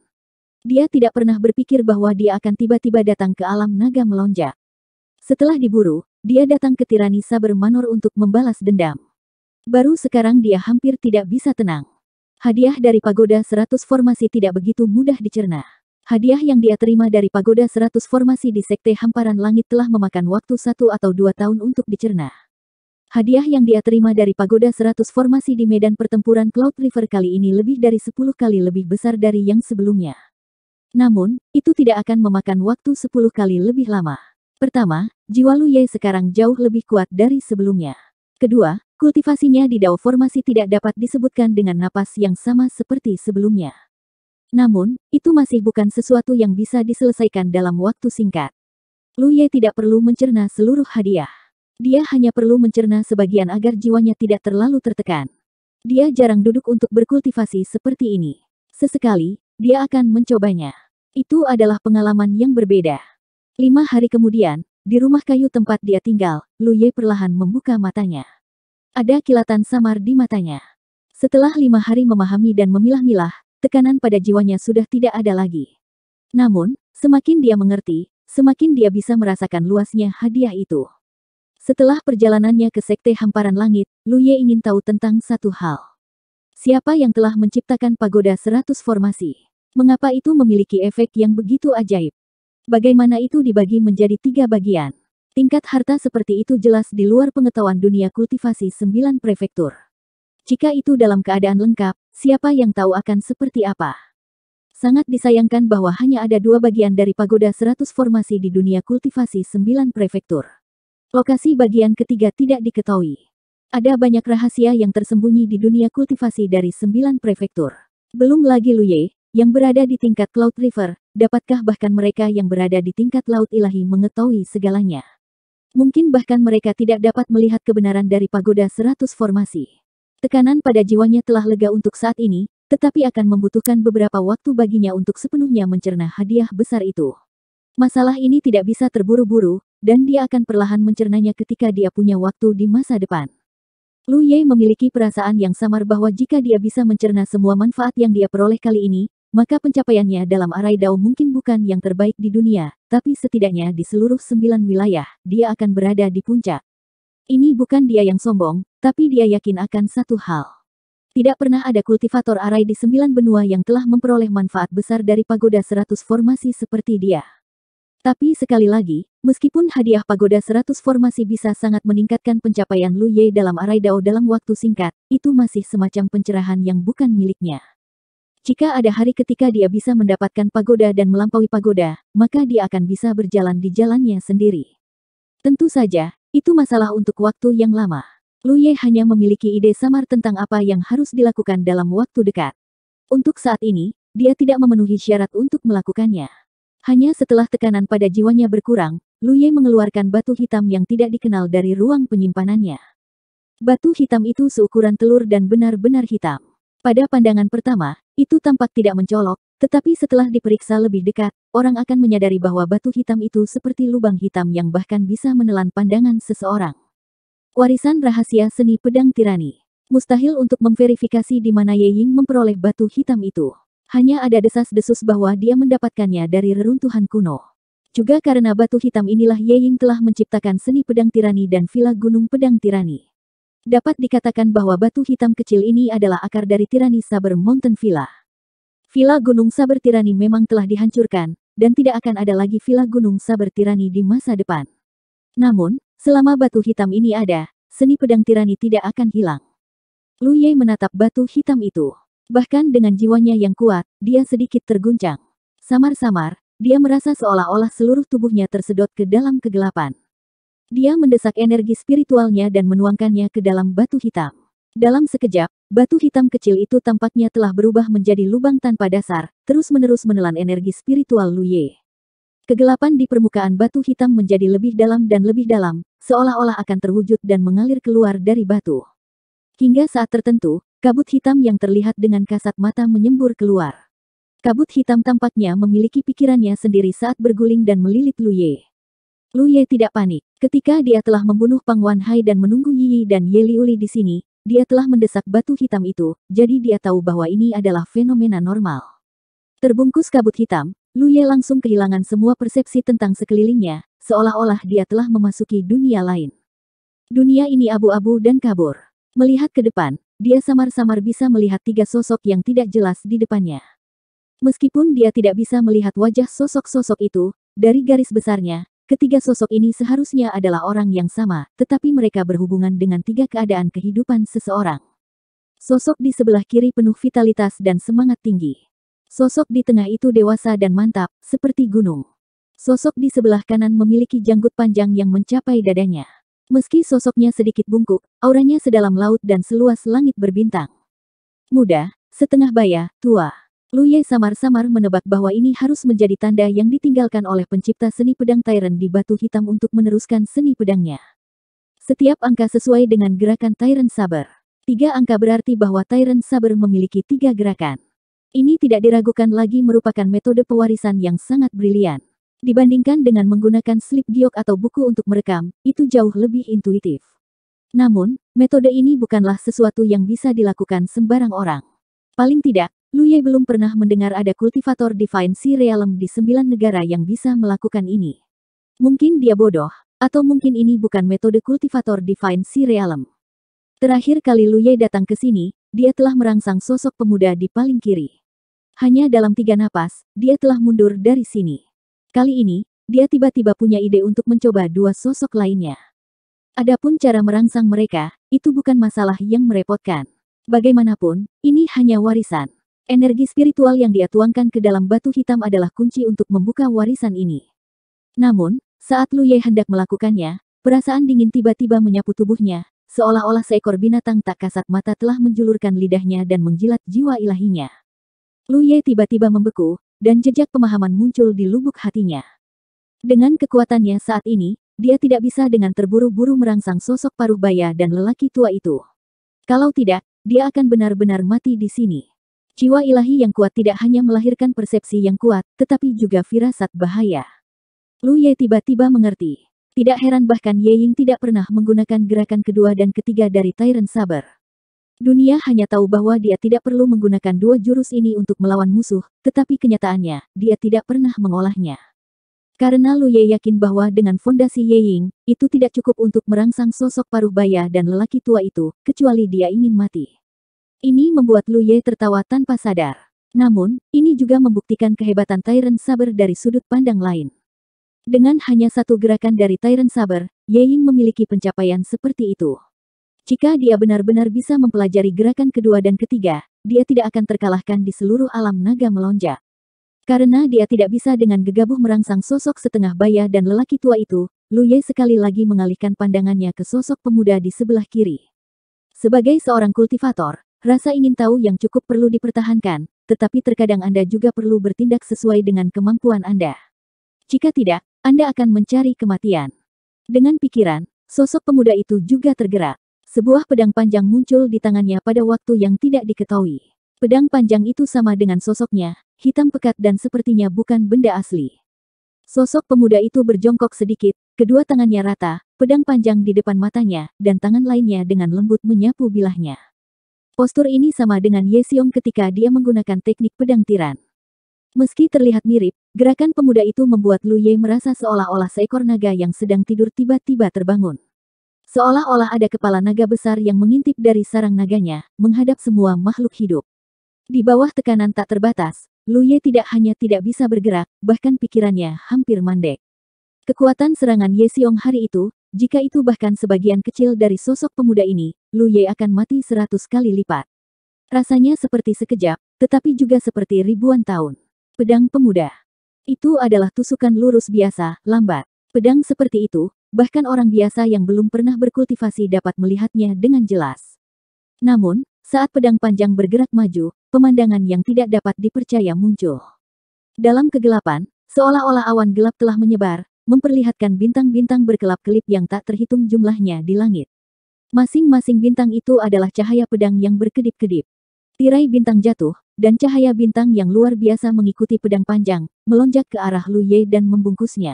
Dia tidak pernah berpikir bahwa dia akan tiba-tiba datang ke alam naga melonjak. Setelah diburu, dia datang ke Tirani Saber Manor untuk membalas dendam. Baru sekarang dia hampir tidak bisa tenang. Hadiah dari Pagoda 100 formasi tidak begitu mudah dicerna. Hadiah yang dia terima dari Pagoda 100 Formasi di Sekte Hamparan Langit telah memakan waktu 1 atau 2 tahun untuk dicerna. Hadiah yang dia terima dari Pagoda 100 Formasi di medan pertempuran Cloud River kali ini lebih dari 10 kali lebih besar dari yang sebelumnya. Namun, itu tidak akan memakan waktu 10 kali lebih lama. Pertama, jiwa Lu Ye sekarang jauh lebih kuat dari sebelumnya. Kedua, kultivasinya di Dao Formasi tidak dapat disebutkan dengan napas yang sama seperti sebelumnya. Namun, itu masih bukan sesuatu yang bisa diselesaikan dalam waktu singkat. Lu Ye tidak perlu mencerna seluruh hadiah. Dia hanya perlu mencerna sebagian agar jiwanya tidak terlalu tertekan. Dia jarang duduk untuk berkultivasi seperti ini. Sesekali, dia akan mencobanya. Itu adalah pengalaman yang berbeda. 5 hari kemudian, di rumah kayu tempat dia tinggal, Lu Ye perlahan membuka matanya. Ada kilatan samar di matanya. Setelah 5 hari memahami dan memilah-milah, tekanan pada jiwanya sudah tidak ada lagi. Namun, semakin dia mengerti, semakin dia bisa merasakan luasnya hadiah itu. Setelah perjalanannya ke Sekte Hamparan Langit, Lu Ye ingin tahu tentang satu hal. Siapa yang telah menciptakan Pagoda 100 Formasi? Mengapa itu memiliki efek yang begitu ajaib? Bagaimana itu dibagi menjadi 3 bagian? Tingkat harta seperti itu jelas di luar pengetahuan dunia kultivasi 9 prefektur. Jika itu dalam keadaan lengkap, siapa yang tahu akan seperti apa? Sangat disayangkan bahwa hanya ada 2 bagian dari Pagoda 100 Formasi di dunia kultivasi 9 prefektur. Lokasi bagian ketiga tidak diketahui. Ada banyak rahasia yang tersembunyi di dunia kultivasi dari 9 prefektur. Belum lagi Lu Ye, yang berada di tingkat Cloud River, dapatkah bahkan mereka yang berada di tingkat Laut Ilahi mengetahui segalanya? Mungkin bahkan mereka tidak dapat melihat kebenaran dari Pagoda 100 Formasi. Tekanan pada jiwanya telah lega untuk saat ini, tetapi akan membutuhkan beberapa waktu baginya untuk sepenuhnya mencerna hadiah besar itu. Masalah ini tidak bisa terburu-buru, dan dia akan perlahan mencernanya ketika dia punya waktu di masa depan. Lu Ye memiliki perasaan yang samar bahwa jika dia bisa mencerna semua manfaat yang dia peroleh kali ini, maka pencapaiannya dalam arai Dao mungkin bukan yang terbaik di dunia, tapi setidaknya di seluruh 9 wilayah, dia akan berada di puncak. Ini bukan dia yang sombong, tapi dia yakin akan satu hal. Tidak pernah ada kultivator arai di 9 benua yang telah memperoleh manfaat besar dari Pagoda 100 Formasi seperti dia. Tapi sekali lagi, meskipun hadiah Pagoda 100 Formasi bisa sangat meningkatkan pencapaian Lu Ye dalam arai Dao dalam waktu singkat, itu masih semacam pencerahan yang bukan miliknya. Jika ada hari ketika dia bisa mendapatkan pagoda dan melampaui pagoda, maka dia akan bisa berjalan di jalannya sendiri. Tentu saja, itu masalah untuk waktu yang lama. Lu Ye hanya memiliki ide samar tentang apa yang harus dilakukan dalam waktu dekat. Untuk saat ini, dia tidak memenuhi syarat untuk melakukannya. Hanya setelah tekanan pada jiwanya berkurang, Lu Ye mengeluarkan batu hitam yang tidak dikenal dari ruang penyimpanannya. Batu hitam itu seukuran telur dan benar-benar hitam. Pada pandangan pertama, itu tampak tidak mencolok, tetapi setelah diperiksa lebih dekat, orang akan menyadari bahwa batu hitam itu seperti lubang hitam yang bahkan bisa menelan pandangan seseorang. Warisan rahasia seni pedang tirani. Mustahil untuk memverifikasi di mana Ye Ying memperoleh batu hitam itu. Hanya ada desas-desus bahwa dia mendapatkannya dari reruntuhan kuno. Juga karena batu hitam inilah Ye Ying telah menciptakan seni pedang tirani dan villa gunung pedang tirani. Dapat dikatakan bahwa batu hitam kecil ini adalah akar dari tirani Saber Mountain Villa. Villa Gunung Saber Tirani memang telah dihancurkan, dan tidak akan ada lagi Villa Gunung Saber Tirani di masa depan. Namun, selama batu hitam ini ada, seni pedang tirani tidak akan hilang. Lu Ye menatap batu hitam itu. Bahkan dengan jiwanya yang kuat, dia sedikit terguncang. Samar-samar, dia merasa seolah-olah seluruh tubuhnya tersedot ke dalam kegelapan. Dia mendesak energi spiritualnya dan menuangkannya ke dalam batu hitam. Dalam sekejap, batu hitam kecil itu tampaknya telah berubah menjadi lubang tanpa dasar, terus-menerus menelan energi spiritual Lu Ye. Kegelapan di permukaan batu hitam menjadi lebih dalam, seolah-olah akan terwujud dan mengalir keluar dari batu. Hingga saat tertentu, kabut hitam yang terlihat dengan kasat mata menyembur keluar. Kabut hitam tampaknya memiliki pikirannya sendiri saat berguling dan melilit Lu Ye. Lu Ye tidak panik. Ketika dia telah membunuh Pang Wanhai dan menunggu Yi Yi dan Ye Liuli di sini, dia telah mendesak batu hitam itu, jadi dia tahu bahwa ini adalah fenomena normal. Terbungkus kabut hitam, Lu Ye langsung kehilangan semua persepsi tentang sekelilingnya, seolah-olah dia telah memasuki dunia lain. Dunia ini abu-abu dan kabur. Melihat ke depan, dia samar-samar bisa melihat 3 sosok yang tidak jelas di depannya. Meskipun dia tidak bisa melihat wajah sosok-sosok itu, dari garis besarnya, ketiga sosok ini seharusnya adalah orang yang sama, tetapi mereka berhubungan dengan tiga keadaan kehidupan seseorang. Sosok di sebelah kiri penuh vitalitas dan semangat tinggi. Sosok di tengah itu dewasa dan mantap, seperti gunung. Sosok di sebelah kanan memiliki janggut panjang yang mencapai dadanya. Meski sosoknya sedikit bungkuk, auranya sedalam laut dan seluas langit berbintang. Muda, setengah baya, tua. Lu Ye samar-samar menebak bahwa ini harus menjadi tanda yang ditinggalkan oleh pencipta seni pedang Tyrant di batu hitam untuk meneruskan seni pedangnya. Setiap angka sesuai dengan gerakan Tyrant Saber. 3 angka berarti bahwa Tyrant Saber memiliki 3 gerakan. Ini tidak diragukan lagi merupakan metode pewarisan yang sangat brilian. Dibandingkan dengan menggunakan slip giok atau buku untuk merekam, itu jauh lebih intuitif. Namun, metode ini bukanlah sesuatu yang bisa dilakukan sembarang orang. Paling tidak, Lu Ye belum pernah mendengar ada kultivator Divine Sea Realm di 9 negara yang bisa melakukan ini. Mungkin dia bodoh, atau mungkin ini bukan metode kultivator Divine Sea Realm. Terakhir kali Lu Ye datang ke sini, dia telah merangsang sosok pemuda di paling kiri. Hanya dalam 3 napas, dia telah mundur dari sini. Kali ini, dia tiba-tiba punya ide untuk mencoba 2 sosok lainnya. Adapun cara merangsang mereka, itu bukan masalah yang merepotkan. Bagaimanapun, ini hanya warisan. Energi spiritual yang dia tuangkan ke dalam batu hitam adalah kunci untuk membuka warisan ini. Namun, saat Lu Ye hendak melakukannya, perasaan dingin tiba-tiba menyapu tubuhnya, seolah-olah seekor binatang tak kasat mata telah menjulurkan lidahnya dan menjilat jiwa ilahinya. Lu Ye tiba-tiba membeku, dan jejak pemahaman muncul di lubuk hatinya. Dengan kekuatannya saat ini, dia tidak bisa dengan terburu-buru merangsang sosok paruh baya dan lelaki tua itu. Kalau tidak, dia akan benar-benar mati di sini. Jiwa ilahi yang kuat tidak hanya melahirkan persepsi yang kuat, tetapi juga firasat bahaya. Lu Ye tiba-tiba mengerti. Tidak heran bahkan Ye Ying tidak pernah menggunakan gerakan kedua dan ketiga dari Tyrant Saber. Dunia hanya tahu bahwa dia tidak perlu menggunakan 2 jurus ini untuk melawan musuh, tetapi kenyataannya, dia tidak pernah mengolahnya. Karena Lu Ye yakin bahwa dengan fondasi Ye Ying, itu tidak cukup untuk merangsang sosok paruh baya dan lelaki tua itu, kecuali dia ingin mati. Ini membuat Lu Ye tertawa tanpa sadar. Namun, ini juga membuktikan kehebatan Tyrant Saber dari sudut pandang lain. Dengan hanya 1 gerakan dari Tyrant Saber, Ye Ying memiliki pencapaian seperti itu. Jika dia benar-benar bisa mempelajari gerakan kedua dan ketiga, dia tidak akan terkalahkan di seluruh alam naga melonjak. Karena dia tidak bisa dengan gegabah merangsang sosok setengah baya dan lelaki tua itu, Lu Ye sekali lagi mengalihkan pandangannya ke sosok pemuda di sebelah kiri. Sebagai seorang kultivator, rasa ingin tahu yang cukup perlu dipertahankan, tetapi terkadang Anda juga perlu bertindak sesuai dengan kemampuan Anda. Jika tidak, Anda akan mencari kematian. Dengan pikiran, sosok pemuda itu juga tergerak. Sebuah pedang panjang muncul di tangannya pada waktu yang tidak diketahui. Pedang panjang itu sama dengan sosoknya, hitam pekat dan sepertinya bukan benda asli. Sosok pemuda itu berjongkok sedikit, kedua tangannya rata, pedang panjang di depan matanya, dan tangan lainnya dengan lembut menyapu bilahnya. Postur ini sama dengan Ye Xiong ketika dia menggunakan teknik pedang tiran. Meski terlihat mirip, gerakan pemuda itu membuat Lu Ye merasa seolah-olah seekor naga yang sedang tidur tiba-tiba terbangun. Seolah-olah ada kepala naga besar yang mengintip dari sarang naganya, menghadap semua makhluk hidup. Di bawah tekanan tak terbatas, Lu Ye tidak hanya tidak bisa bergerak, bahkan pikirannya hampir mandek. Kekuatan serangan Ye Xiong hari itu, jika itu bahkan sebagian kecil dari sosok pemuda ini, Lu Ye akan mati 100 kali lipat. Rasanya seperti sekejap, tetapi juga seperti ribuan tahun. Pedang pemuda. Itu adalah tusukan lurus biasa, lambat. Pedang seperti itu, bahkan orang biasa yang belum pernah berkultivasi dapat melihatnya dengan jelas. Namun, saat pedang panjang bergerak maju, pemandangan yang tidak dapat dipercaya muncul. Dalam kegelapan, seolah-olah awan gelap telah menyebar, memperlihatkan bintang-bintang berkelap-kelip yang tak terhitung jumlahnya di langit. Masing-masing bintang itu adalah cahaya pedang yang berkedip-kedip. Tirai bintang jatuh, dan cahaya bintang yang luar biasa mengikuti pedang panjang, melonjak ke arah Lu Ye dan membungkusnya.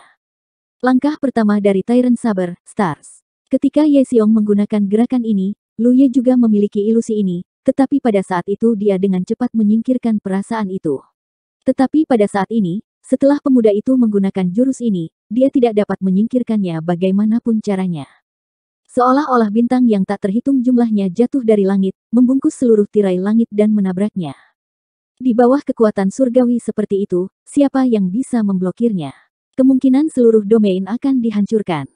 Langkah pertama dari Tyrant Saber, Stars. Ketika Ye Xiong menggunakan gerakan ini, Lu Ye juga memiliki ilusi ini, tetapi pada saat itu dia dengan cepat menyingkirkan perasaan itu. Tetapi pada saat ini, setelah pemuda itu menggunakan jurus ini, dia tidak dapat menyingkirkannya bagaimanapun caranya. Seolah-olah bintang yang tak terhitung jumlahnya jatuh dari langit, membungkus seluruh tirai langit dan menabraknya. Di bawah kekuatan surgawi seperti itu, siapa yang bisa memblokirnya? Kemungkinan seluruh domain akan dihancurkan.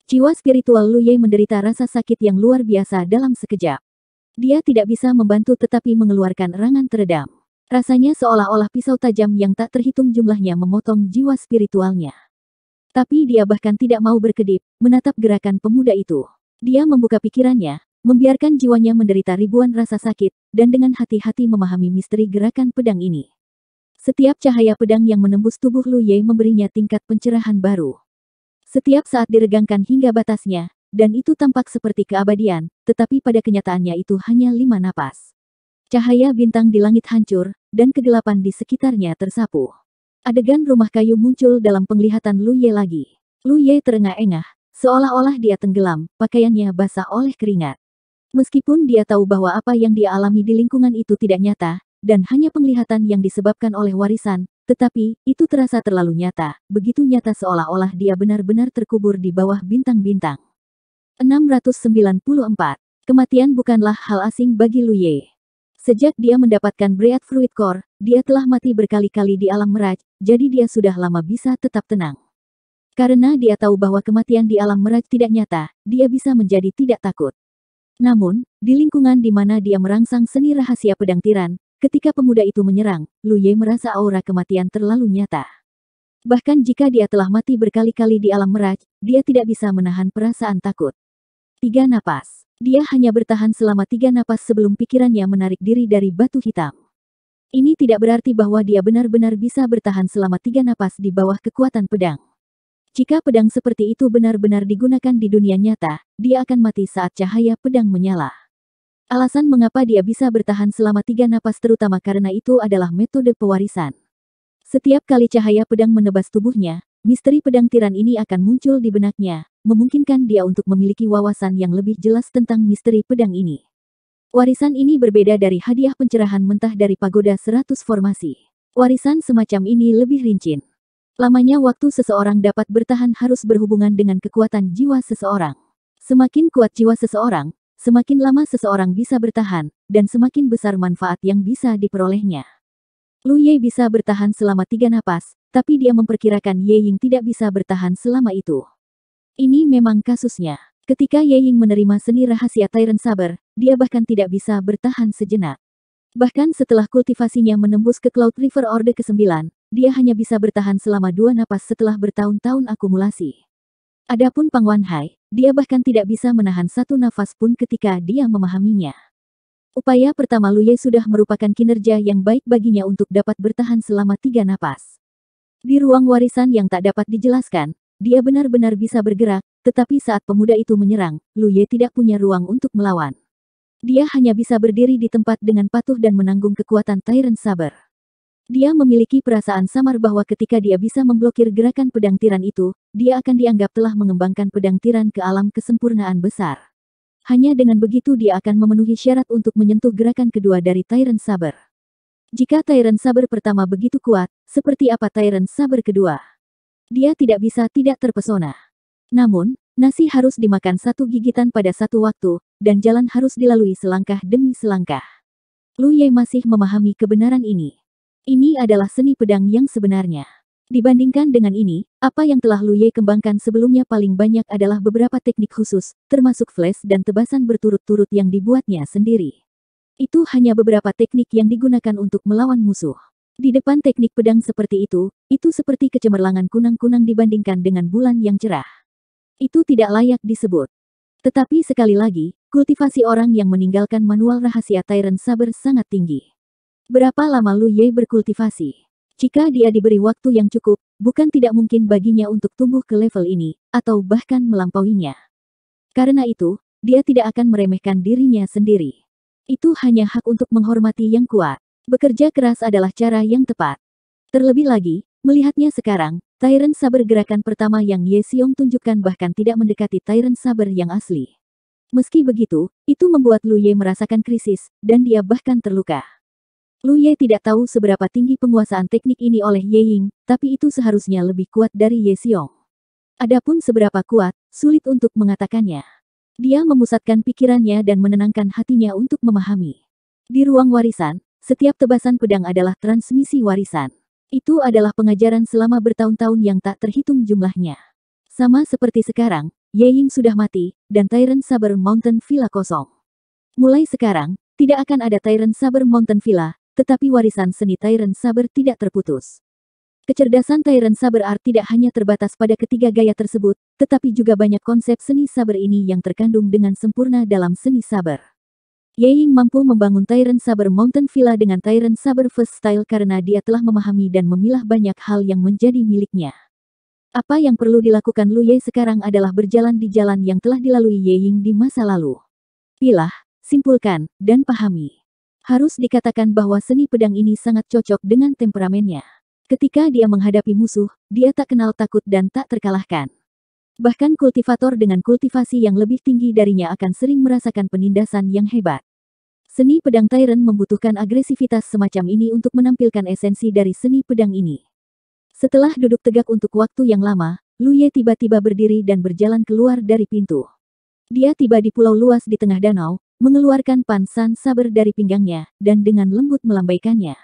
Jiwa spiritual Lu Ye menderita rasa sakit yang luar biasa dalam sekejap. Dia tidak bisa membantu tetapi mengeluarkan erangan teredam. Rasanya seolah-olah pisau tajam yang tak terhitung jumlahnya memotong jiwa spiritualnya. Tapi dia bahkan tidak mau berkedip, menatap gerakan pemuda itu. Dia membuka pikirannya, membiarkan jiwanya menderita ribuan rasa sakit, dan dengan hati-hati memahami misteri gerakan pedang ini. Setiap cahaya pedang yang menembus tubuh Lu Ye memberinya tingkat pencerahan baru. Setiap saat diregangkan hingga batasnya, dan itu tampak seperti keabadian, tetapi pada kenyataannya itu hanya 5 napas. Cahaya bintang di langit hancur, dan kegelapan di sekitarnya tersapu. Adegan rumah kayu muncul dalam penglihatan Lu Ye lagi. Lu Ye terengah-engah, seolah-olah dia tenggelam, pakaiannya basah oleh keringat. Meskipun dia tahu bahwa apa yang dia alami di lingkungan itu tidak nyata, dan hanya penglihatan yang disebabkan oleh warisan, tetapi, itu terasa terlalu nyata, begitu nyata seolah-olah dia benar-benar terkubur di bawah bintang-bintang. 694. Kematian bukanlah hal asing bagi Lu Ye. Sejak dia mendapatkan Breath Fruit Core, dia telah mati berkali-kali di alam meraj, jadi dia sudah lama bisa tetap tenang. Karena dia tahu bahwa kematian di alam meraj tidak nyata, dia bisa menjadi tidak takut. Namun, di lingkungan di mana dia merangsang seni rahasia pedang tiran, ketika pemuda itu menyerang, Lu Ye merasa aura kematian terlalu nyata. Bahkan jika dia telah mati berkali-kali di alam meraj, dia tidak bisa menahan perasaan takut. 3 napas. Dia hanya bertahan selama 3 napas sebelum pikirannya menarik diri dari batu hitam. Ini tidak berarti bahwa dia benar-benar bisa bertahan selama 3 napas di bawah kekuatan pedang. Jika pedang seperti itu benar-benar digunakan di dunia nyata, dia akan mati saat cahaya pedang menyala. Alasan mengapa dia bisa bertahan selama 3 napas terutama karena itu adalah metode pewarisan. Setiap kali cahaya pedang menebas tubuhnya, misteri pedang tiran ini akan muncul di benaknya, memungkinkan dia untuk memiliki wawasan yang lebih jelas tentang misteri pedang ini. Warisan ini berbeda dari hadiah pencerahan mentah dari pagoda 100 formasi. Warisan semacam ini lebih rinci. Lamanya waktu seseorang dapat bertahan harus berhubungan dengan kekuatan jiwa seseorang. Semakin kuat jiwa seseorang, semakin lama seseorang bisa bertahan, dan semakin besar manfaat yang bisa diperolehnya. Lu Ye bisa bertahan selama 3 napas, tapi dia memperkirakan Ye Ying tidak bisa bertahan selama itu. Ini memang kasusnya. Ketika Ye Ying menerima seni rahasia Tyrant Saber, dia bahkan tidak bisa bertahan sejenak. Bahkan setelah kultivasinya menembus ke Cloud River Orde ke-9, dia hanya bisa bertahan selama 2 napas setelah bertahun-tahun akumulasi. Adapun Pang Wanhai, dia bahkan tidak bisa menahan 1 nafas pun ketika dia memahaminya. Upaya pertama Lu Ye sudah merupakan kinerja yang baik baginya untuk dapat bertahan selama 3 napas. Di ruang warisan yang tak dapat dijelaskan, dia benar-benar bisa bergerak, tetapi saat pemuda itu menyerang, Lu Ye tidak punya ruang untuk melawan. Dia hanya bisa berdiri di tempat dengan patuh dan menanggung kekuatan Tyrant Saber. Dia memiliki perasaan samar bahwa ketika dia bisa memblokir gerakan pedang tiran itu, dia akan dianggap telah mengembangkan pedang tiran ke alam kesempurnaan besar. Hanya dengan begitu dia akan memenuhi syarat untuk menyentuh gerakan kedua dari Tyrant Saber. Jika Tyrant Saber pertama begitu kuat, seperti apa Tyrant Saber kedua? Dia tidak bisa tidak terpesona. Namun, nasi harus dimakan satu gigitan pada satu waktu, dan jalan harus dilalui selangkah demi selangkah. Lu Ye masih memahami kebenaran ini. Ini adalah seni pedang yang sebenarnya. Dibandingkan dengan ini, apa yang telah Lu Ye kembangkan sebelumnya paling banyak adalah beberapa teknik khusus, termasuk flash dan tebasan berturut-turut yang dibuatnya sendiri. Itu hanya beberapa teknik yang digunakan untuk melawan musuh. Di depan teknik pedang seperti itu seperti kecemerlangan kunang-kunang dibandingkan dengan bulan yang cerah. Itu tidak layak disebut. Tetapi sekali lagi, kultivasi orang yang meninggalkan manual rahasia Tyrant Saber sangat tinggi. Berapa lama Lu Ye berkultivasi? Jika dia diberi waktu yang cukup, bukan tidak mungkin baginya untuk tumbuh ke level ini, atau bahkan melampauinya. Karena itu, dia tidak akan meremehkan dirinya sendiri. Itu hanya hak untuk menghormati yang kuat. Bekerja keras adalah cara yang tepat. Terlebih lagi, melihatnya sekarang, Tyrant Saber gerakan pertama yang Ye Xiong tunjukkan bahkan tidak mendekati Tyrant Saber yang asli. Meski begitu, itu membuat Lu Ye merasakan krisis, dan dia bahkan terluka. Lu Ye tidak tahu seberapa tinggi penguasaan teknik ini oleh Ye Ying, tapi itu seharusnya lebih kuat dari Ye Xiong. Adapun seberapa kuat, sulit untuk mengatakannya. Dia memusatkan pikirannya dan menenangkan hatinya untuk memahami. Di ruang warisan, setiap tebasan pedang adalah transmisi warisan. Itu adalah pengajaran selama bertahun-tahun yang tak terhitung jumlahnya. Sama seperti sekarang, Ye Ying sudah mati, dan Tyrant Saber Mountain Villa kosong. Mulai sekarang, tidak akan ada Tyrant Saber Mountain Villa, tetapi warisan seni Tyrant Saber tidak terputus. Kecerdasan Tyrant Saber Art tidak hanya terbatas pada ketiga gaya tersebut, tetapi juga banyak konsep seni saber ini yang terkandung dengan sempurna dalam seni saber. Ye Ying mampu membangun Tyrant Saber Mountain Villa dengan Tyrant Saber First Style karena dia telah memahami dan memilah banyak hal yang menjadi miliknya. Apa yang perlu dilakukan Lu Ye sekarang adalah berjalan di jalan yang telah dilalui Ye Ying di masa lalu. Pilah, simpulkan, dan pahami. Harus dikatakan bahwa seni pedang ini sangat cocok dengan temperamennya. Ketika dia menghadapi musuh, dia tak kenal takut dan tak terkalahkan. Bahkan kultivator dengan kultivasi yang lebih tinggi darinya akan sering merasakan penindasan yang hebat. Seni pedang Tyrant membutuhkan agresivitas semacam ini untuk menampilkan esensi dari seni pedang ini. Setelah duduk tegak untuk waktu yang lama, Lu Ye tiba-tiba berdiri dan berjalan keluar dari pintu. Dia tiba di pulau luas di tengah danau, mengeluarkan pansan saber dari pinggangnya, dan dengan lembut melambaikannya.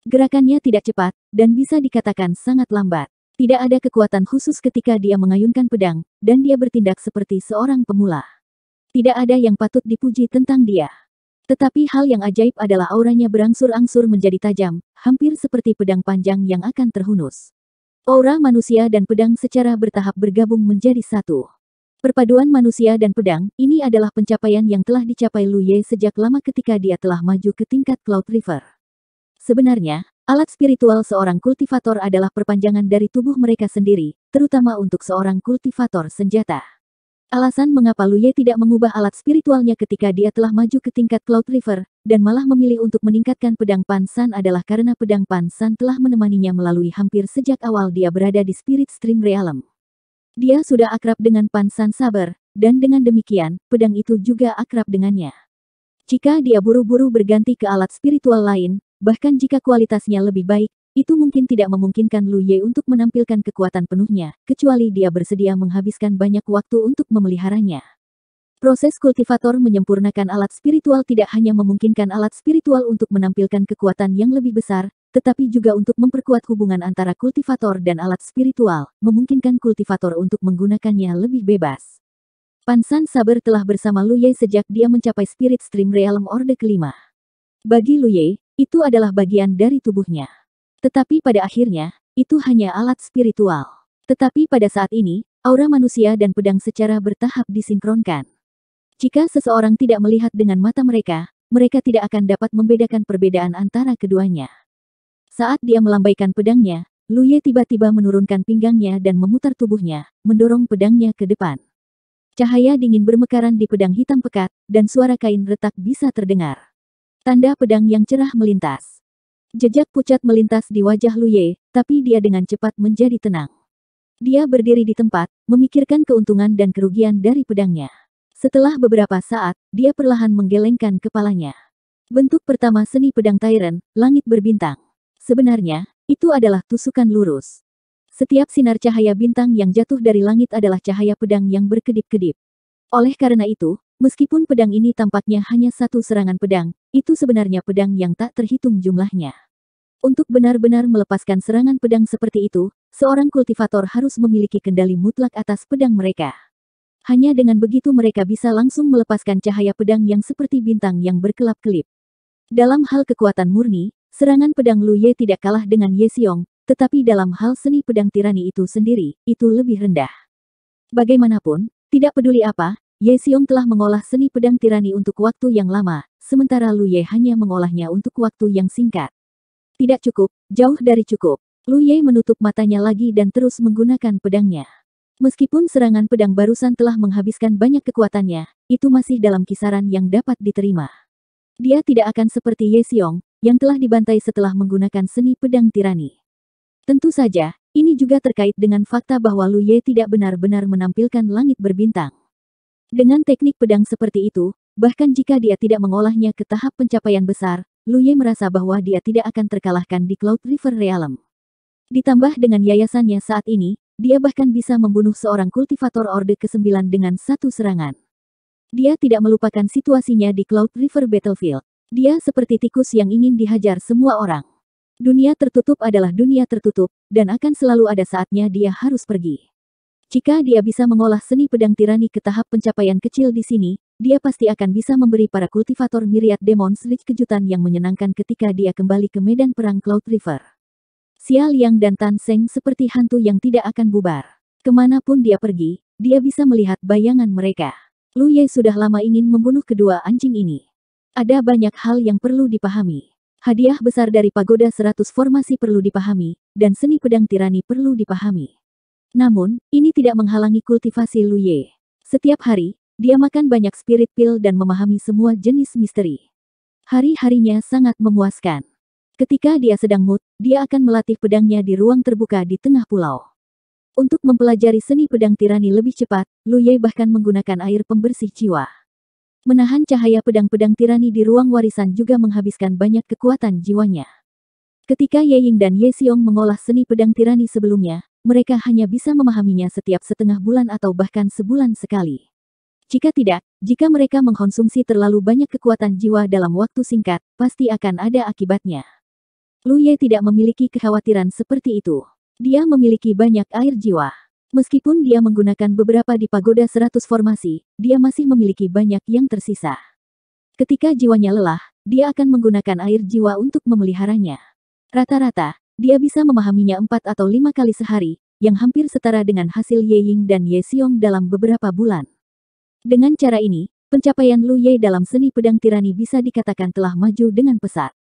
Gerakannya tidak cepat, dan bisa dikatakan sangat lambat. Tidak ada kekuatan khusus ketika dia mengayunkan pedang, dan dia bertindak seperti seorang pemula. Tidak ada yang patut dipuji tentang dia. Tetapi hal yang ajaib adalah auranya berangsur-angsur menjadi tajam, hampir seperti pedang panjang yang akan terhunus. Aura manusia dan pedang secara bertahap bergabung menjadi satu. Perpaduan manusia dan pedang, ini adalah pencapaian yang telah dicapai Lu Ye sejak lama ketika dia telah maju ke tingkat Cloud River. Sebenarnya, alat spiritual seorang kultivator adalah perpanjangan dari tubuh mereka sendiri, terutama untuk seorang kultivator senjata. Alasan mengapa Lu Ye tidak mengubah alat spiritualnya ketika dia telah maju ke tingkat Cloud River, dan malah memilih untuk meningkatkan pedang Pansan adalah karena pedang Pansan telah menemaninya melalui hampir sejak awal dia berada di Spirit Stream Realm. Dia sudah akrab dengan Pansan Saber, dan dengan demikian, pedang itu juga akrab dengannya. Jika dia buru-buru berganti ke alat spiritual lain, bahkan jika kualitasnya lebih baik, itu mungkin tidak memungkinkan Lu Ye untuk menampilkan kekuatan penuhnya, kecuali dia bersedia menghabiskan banyak waktu untuk memeliharanya. Proses kultivator menyempurnakan alat spiritual tidak hanya memungkinkan alat spiritual untuk menampilkan kekuatan yang lebih besar, tetapi juga untuk memperkuat hubungan antara kultivator dan alat spiritual, memungkinkan kultivator untuk menggunakannya lebih bebas. Pansan Saber telah bersama Lu Ye sejak dia mencapai Spirit Stream Realm Orde kelima. Bagi Lu Ye, itu adalah bagian dari tubuhnya. Tetapi pada akhirnya, itu hanya alat spiritual. Tetapi pada saat ini, aura manusia dan pedang secara bertahap disinkronkan. Jika seseorang tidak melihat dengan mata mereka, mereka tidak akan dapat membedakan perbedaan antara keduanya. Saat dia melambaikan pedangnya, Lu Ye tiba-tiba menurunkan pinggangnya dan memutar tubuhnya, mendorong pedangnya ke depan. Cahaya dingin bermekaran di pedang hitam pekat, dan suara kain retak bisa terdengar. Tanda pedang yang cerah melintas. Jejak pucat melintas di wajah Lu Ye, tapi dia dengan cepat menjadi tenang. Dia berdiri di tempat, memikirkan keuntungan dan kerugian dari pedangnya. Setelah beberapa saat, dia perlahan menggelengkan kepalanya. Bentuk pertama seni pedang Tyrant, langit berbintang. Sebenarnya, itu adalah tusukan lurus. Setiap sinar cahaya bintang yang jatuh dari langit adalah cahaya pedang yang berkedip-kedip. Oleh karena itu, meskipun pedang ini tampaknya hanya satu serangan pedang, itu sebenarnya pedang yang tak terhitung jumlahnya. Untuk benar-benar melepaskan serangan pedang seperti itu, seorang kultivator harus memiliki kendali mutlak atas pedang mereka. Hanya dengan begitu mereka bisa langsung melepaskan cahaya pedang yang seperti bintang yang berkelap-kelip. Dalam hal kekuatan murni, serangan pedang Lu Ye tidak kalah dengan Ye Xiong, tetapi dalam hal seni pedang tirani itu sendiri, itu lebih rendah. Bagaimanapun, tidak peduli apa, Ye Xiong telah mengolah seni pedang tirani untuk waktu yang lama, sementara Lu Ye hanya mengolahnya untuk waktu yang singkat. Tidak cukup, jauh dari cukup. Lu Ye menutup matanya lagi dan terus menggunakan pedangnya. Meskipun serangan pedang barusan telah menghabiskan banyak kekuatannya, itu masih dalam kisaran yang dapat diterima. Dia tidak akan seperti Ye Xiong, yang telah dibantai setelah menggunakan seni pedang tirani. Tentu saja, ini juga terkait dengan fakta bahwa Lu Ye tidak benar-benar menampilkan langit berbintang. Dengan teknik pedang seperti itu, bahkan jika dia tidak mengolahnya ke tahap pencapaian besar, Lu Ye merasa bahwa dia tidak akan terkalahkan di Cloud River Realm. Ditambah dengan yayasannya saat ini, dia bahkan bisa membunuh seorang kultivator Orde ke-9 dengan satu serangan. Dia tidak melupakan situasinya di Cloud River Battlefield. Dia seperti tikus yang ingin dihajar semua orang. Dunia tertutup adalah dunia tertutup, dan akan selalu ada saatnya dia harus pergi. Jika dia bisa mengolah seni pedang tirani ke tahap pencapaian kecil di sini, dia pasti akan bisa memberi para kultivator Myriad Demons League kejutan yang menyenangkan ketika dia kembali ke medan perang Cloud River. Xia Liang dan Tan Seng seperti hantu yang tidak akan bubar. Kemanapun dia pergi, dia bisa melihat bayangan mereka. Lu Ye sudah lama ingin membunuh kedua anjing ini. Ada banyak hal yang perlu dipahami. Hadiah besar dari Pagoda 100 Formasi perlu dipahami, dan seni pedang tirani perlu dipahami. Namun, ini tidak menghalangi kultivasi Lu Ye. Setiap hari, dia makan banyak spirit pill dan memahami semua jenis misteri. Hari-harinya sangat memuaskan. Ketika dia sedang mood, dia akan melatih pedangnya di ruang terbuka di tengah pulau. Untuk mempelajari seni pedang tirani lebih cepat, Lu Ye bahkan menggunakan air pembersih jiwa. Menahan cahaya pedang-pedang tirani di ruang warisan juga menghabiskan banyak kekuatan jiwanya. Ketika Ye Ying dan Ye Xiong mengolah seni pedang tirani sebelumnya, mereka hanya bisa memahaminya setiap setengah bulan atau bahkan sebulan sekali. Jika tidak, jika mereka mengkonsumsi terlalu banyak kekuatan jiwa dalam waktu singkat, pasti akan ada akibatnya. Lu Ye tidak memiliki kekhawatiran seperti itu. Dia memiliki banyak air jiwa. Meskipun dia menggunakan beberapa di Pagoda 100 Formasi, dia masih memiliki banyak yang tersisa. Ketika jiwanya lelah, dia akan menggunakan air jiwa untuk memeliharanya. Rata-rata, dia bisa memahaminya 4 atau 5 kali sehari, yang hampir setara dengan hasil Ye Ying dan Ye Xiong dalam beberapa bulan. Dengan cara ini, pencapaian Lu Ye dalam seni pedang tirani bisa dikatakan telah maju dengan pesat.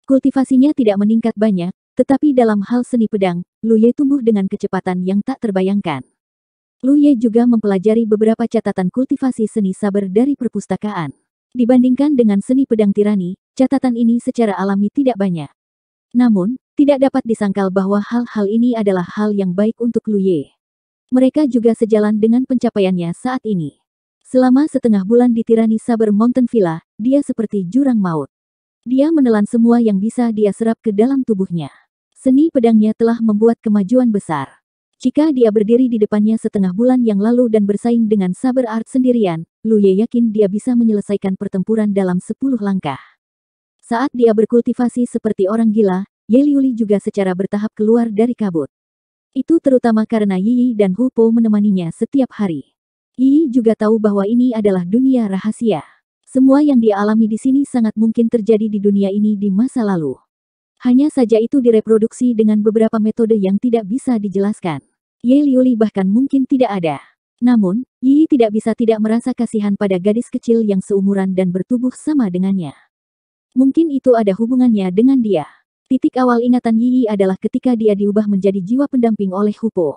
Kultivasinya tidak meningkat banyak, tetapi dalam hal seni pedang, Lu Ye tumbuh dengan kecepatan yang tak terbayangkan. Lu Ye juga mempelajari beberapa catatan kultivasi seni saber dari perpustakaan. Dibandingkan dengan seni pedang tirani, catatan ini secara alami tidak banyak. Namun, tidak dapat disangkal bahwa hal-hal ini adalah hal yang baik untuk Lu Ye. Mereka juga sejalan dengan pencapaiannya saat ini. Selama setengah bulan di Tirani Saber Mountain Villa, dia seperti jurang maut. Dia menelan semua yang bisa dia serap ke dalam tubuhnya. Seni pedangnya telah membuat kemajuan besar. Jika dia berdiri di depannya setengah bulan yang lalu dan bersaing dengan Saber Art sendirian, Lu Ye yakin dia bisa menyelesaikan pertempuran dalam 10 langkah. Saat dia berkultivasi seperti orang gila, Ye Liuli juga secara bertahap keluar dari kabut. Itu terutama karena Yi Yi dan Hu Po menemaninya setiap hari. Yi Yi juga tahu bahwa ini adalah dunia rahasia. Semua yang dia alami di sini sangat mungkin terjadi di dunia ini di masa lalu. Hanya saja itu direproduksi dengan beberapa metode yang tidak bisa dijelaskan. Ye Liuli bahkan mungkin tidak ada. Namun, Yi Yi tidak bisa tidak merasa kasihan pada gadis kecil yang seumuran dan bertubuh sama dengannya. Mungkin itu ada hubungannya dengan dia. Titik awal ingatan Yi Yi adalah ketika dia diubah menjadi jiwa pendamping oleh Hu Po.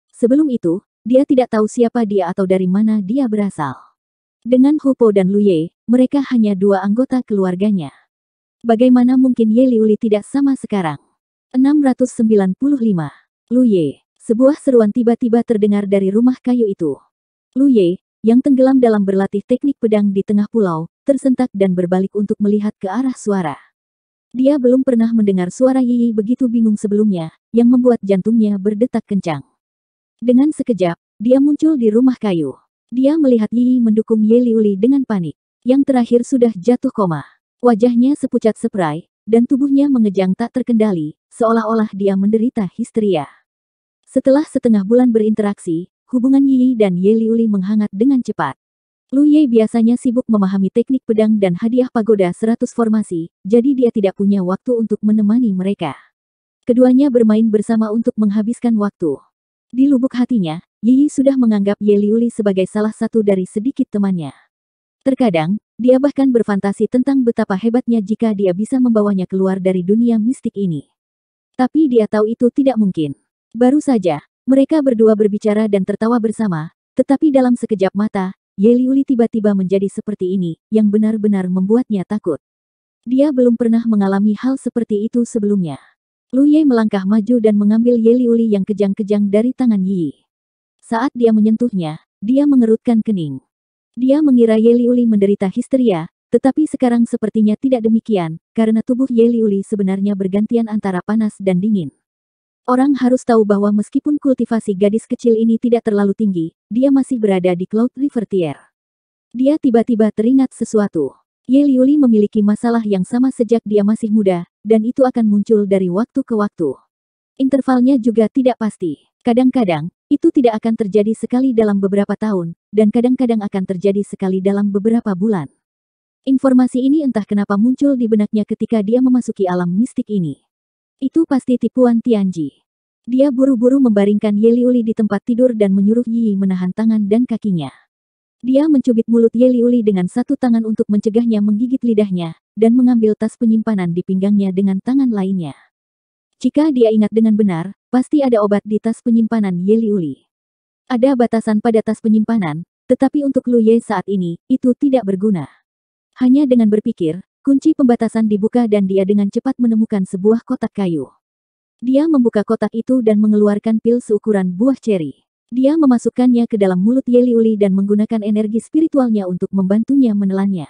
Sebelum itu, dia tidak tahu siapa dia atau dari mana dia berasal. Dengan Hu Po dan Lu Ye, mereka hanya dua anggota keluarganya. Bagaimana mungkin Ye Liuli tidak sama sekarang? 695. Lu Ye. Sebuah seruan tiba-tiba terdengar dari rumah kayu itu. Lu Ye, yang tenggelam dalam berlatih teknik pedang di tengah pulau, tersentak dan berbalik untuk melihat ke arah suara. Dia belum pernah mendengar suara Yi Yi begitu bingung sebelumnya, yang membuat jantungnya berdetak kencang. Dengan sekejap, dia muncul di rumah kayu. Dia melihat Yi Yi mendukung Ye Liuli dengan panik. Yang terakhir sudah jatuh koma. Wajahnya sepucat spray, dan tubuhnya mengejang tak terkendali, seolah-olah dia menderita histeria. Setelah setengah bulan berinteraksi, hubungan Yi Yi dan Ye Liuli menghangat dengan cepat. Lu Ye biasanya sibuk memahami teknik pedang dan hadiah Pagoda 100 Formasi, jadi dia tidak punya waktu untuk menemani mereka. Keduanya bermain bersama untuk menghabiskan waktu. Di lubuk hatinya, Yi Yi sudah menganggap Ye Liuli sebagai salah satu dari sedikit temannya. Terkadang, dia bahkan berfantasi tentang betapa hebatnya jika dia bisa membawanya keluar dari dunia mistik ini. Tapi dia tahu itu tidak mungkin. Baru saja, mereka berdua berbicara dan tertawa bersama, tetapi dalam sekejap mata, Ye Liuli tiba-tiba menjadi seperti ini, yang benar-benar membuatnya takut. Dia belum pernah mengalami hal seperti itu sebelumnya. Lu Ye melangkah maju dan mengambil Ye Liuli yang kejang-kejang dari tangan Yi Yi. Saat dia menyentuhnya, dia mengerutkan kening. Dia mengira Ye Liuli menderita histeria, tetapi sekarang sepertinya tidak demikian, karena tubuh Ye Liuli sebenarnya bergantian antara panas dan dingin. Orang harus tahu bahwa meskipun kultivasi gadis kecil ini tidak terlalu tinggi, dia masih berada di Cloud River Tier. Dia tiba-tiba teringat sesuatu. Ye Liuli memiliki masalah yang sama sejak dia masih muda, dan itu akan muncul dari waktu ke waktu. Intervalnya juga tidak pasti. Kadang-kadang, itu tidak akan terjadi sekali dalam beberapa tahun, dan kadang-kadang akan terjadi sekali dalam beberapa bulan. Informasi ini entah kenapa muncul di benaknya ketika dia memasuki alam mistik ini. Itu pasti tipuan Tianji. Dia buru-buru membaringkan Ye Liuli di tempat tidur dan menyuruh Yi menahan tangan dan kakinya. Dia mencubit mulut Ye Liuli dengan satu tangan untuk mencegahnya menggigit lidahnya, dan mengambil tas penyimpanan di pinggangnya dengan tangan lainnya. Jika dia ingat dengan benar, pasti ada obat di tas penyimpanan Ye Liuli. Ada batasan pada tas penyimpanan, tetapi untuk Lu Ye saat ini, itu tidak berguna. Hanya dengan berpikir, kunci pembatasan dibuka dan dia dengan cepat menemukan sebuah kotak kayu. Dia membuka kotak itu dan mengeluarkan pil seukuran buah ceri. Dia memasukkannya ke dalam mulut Ye Liuli dan menggunakan energi spiritualnya untuk membantunya menelannya.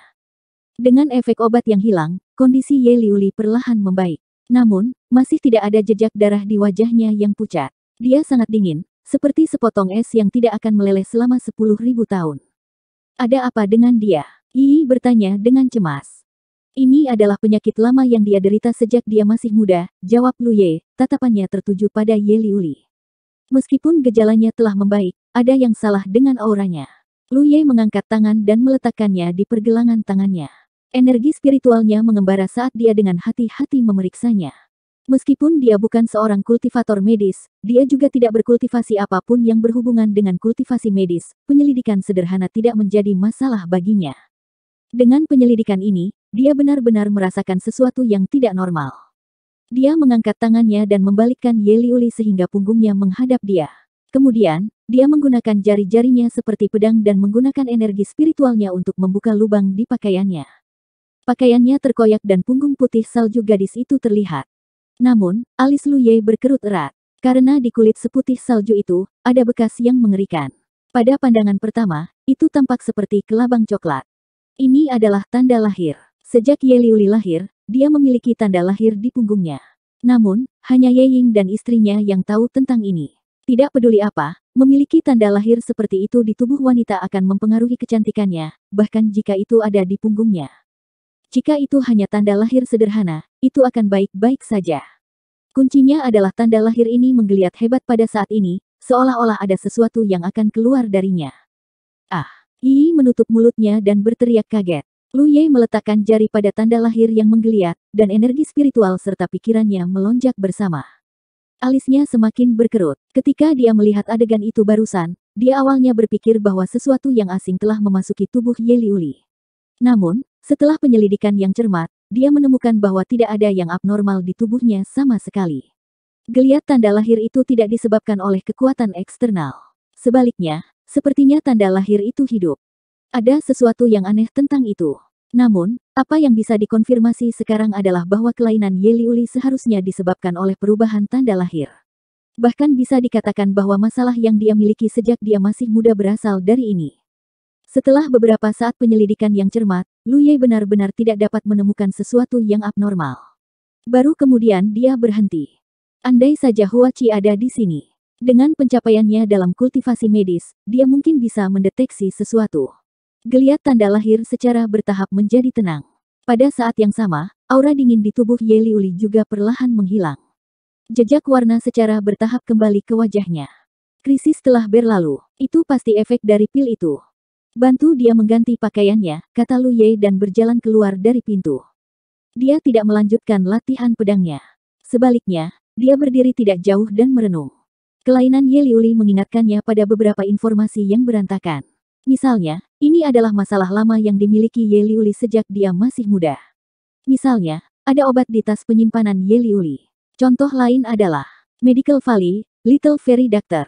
Dengan efek obat yang hilang, kondisi Ye Liuli perlahan membaik. Namun, masih tidak ada jejak darah di wajahnya yang pucat. Dia sangat dingin, seperti sepotong es yang tidak akan meleleh selama 10.000 tahun. Ada apa dengan dia? Yi bertanya dengan cemas. Ini adalah penyakit lama yang dia derita sejak dia masih muda, jawab Lu Ye, tatapannya tertuju pada Ye Liuli. Meskipun gejalanya telah membaik, ada yang salah dengan auranya. Lu Ye mengangkat tangan dan meletakkannya di pergelangan tangannya. Energi spiritualnya mengembara saat dia dengan hati-hati memeriksanya. Meskipun dia bukan seorang kultivator medis, dia juga tidak berkultivasi apapun yang berhubungan dengan kultivasi medis. Penyelidikan sederhana tidak menjadi masalah baginya. Dengan penyelidikan ini, dia benar-benar merasakan sesuatu yang tidak normal. Dia mengangkat tangannya dan membalikkan Ye Liuli sehingga punggungnya menghadap dia. Kemudian, dia menggunakan jari-jarinya seperti pedang dan menggunakan energi spiritualnya untuk membuka lubang di pakaiannya. Pakaiannya terkoyak dan punggung putih salju gadis itu terlihat. Namun, alis Lu Ye berkerut erat. Karena di kulit seputih salju itu, ada bekas yang mengerikan. Pada pandangan pertama, itu tampak seperti kelabang coklat. Ini adalah tanda lahir. Sejak Ye Liuli lahir, dia memiliki tanda lahir di punggungnya. Namun, hanya Ye Ying dan istrinya yang tahu tentang ini. Tidak peduli apa, memiliki tanda lahir seperti itu di tubuh wanita akan mempengaruhi kecantikannya, bahkan jika itu ada di punggungnya. Jika itu hanya tanda lahir sederhana, itu akan baik-baik saja. Kuncinya adalah tanda lahir ini menggeliat hebat pada saat ini, seolah-olah ada sesuatu yang akan keluar darinya. Ah! Yi menutup mulutnya dan berteriak kaget. Lu Ye meletakkan jari pada tanda lahir yang menggeliat, dan energi spiritual serta pikirannya melonjak bersama. Alisnya semakin berkerut. Ketika dia melihat adegan itu barusan, dia awalnya berpikir bahwa sesuatu yang asing telah memasuki tubuh Ye Liuli. Namun, setelah penyelidikan yang cermat, dia menemukan bahwa tidak ada yang abnormal di tubuhnya sama sekali. Geliat tanda lahir itu tidak disebabkan oleh kekuatan eksternal. Sebaliknya, sepertinya tanda lahir itu hidup. Ada sesuatu yang aneh tentang itu. Namun, apa yang bisa dikonfirmasi sekarang adalah bahwa kelainan Ye Liuli seharusnya disebabkan oleh perubahan tanda lahir. Bahkan bisa dikatakan bahwa masalah yang dia miliki sejak dia masih muda berasal dari ini. Setelah beberapa saat penyelidikan yang cermat, Lu Ye benar-benar tidak dapat menemukan sesuatu yang abnormal. Baru kemudian dia berhenti. Andai saja Hua Qi ada di sini. Dengan pencapaiannya dalam kultivasi medis, dia mungkin bisa mendeteksi sesuatu. Geliat tanda lahir secara bertahap menjadi tenang. Pada saat yang sama, aura dingin di tubuh Ye Liuli juga perlahan menghilang. Jejak warna secara bertahap kembali ke wajahnya. Krisis telah berlalu. Itu pasti efek dari pil itu. Bantu dia mengganti pakaiannya, kata Lu Ye dan berjalan keluar dari pintu. Dia tidak melanjutkan latihan pedangnya. Sebaliknya, dia berdiri tidak jauh dan merenung. Kelainan Ye Liuli mengingatkannya pada beberapa informasi yang berantakan. Misalnya, ini adalah masalah lama yang dimiliki Ye Liuli sejak dia masih muda. Misalnya, ada obat di tas penyimpanan Ye Liuli. Contoh lain adalah Medical Valley, Little Fairy Doctor.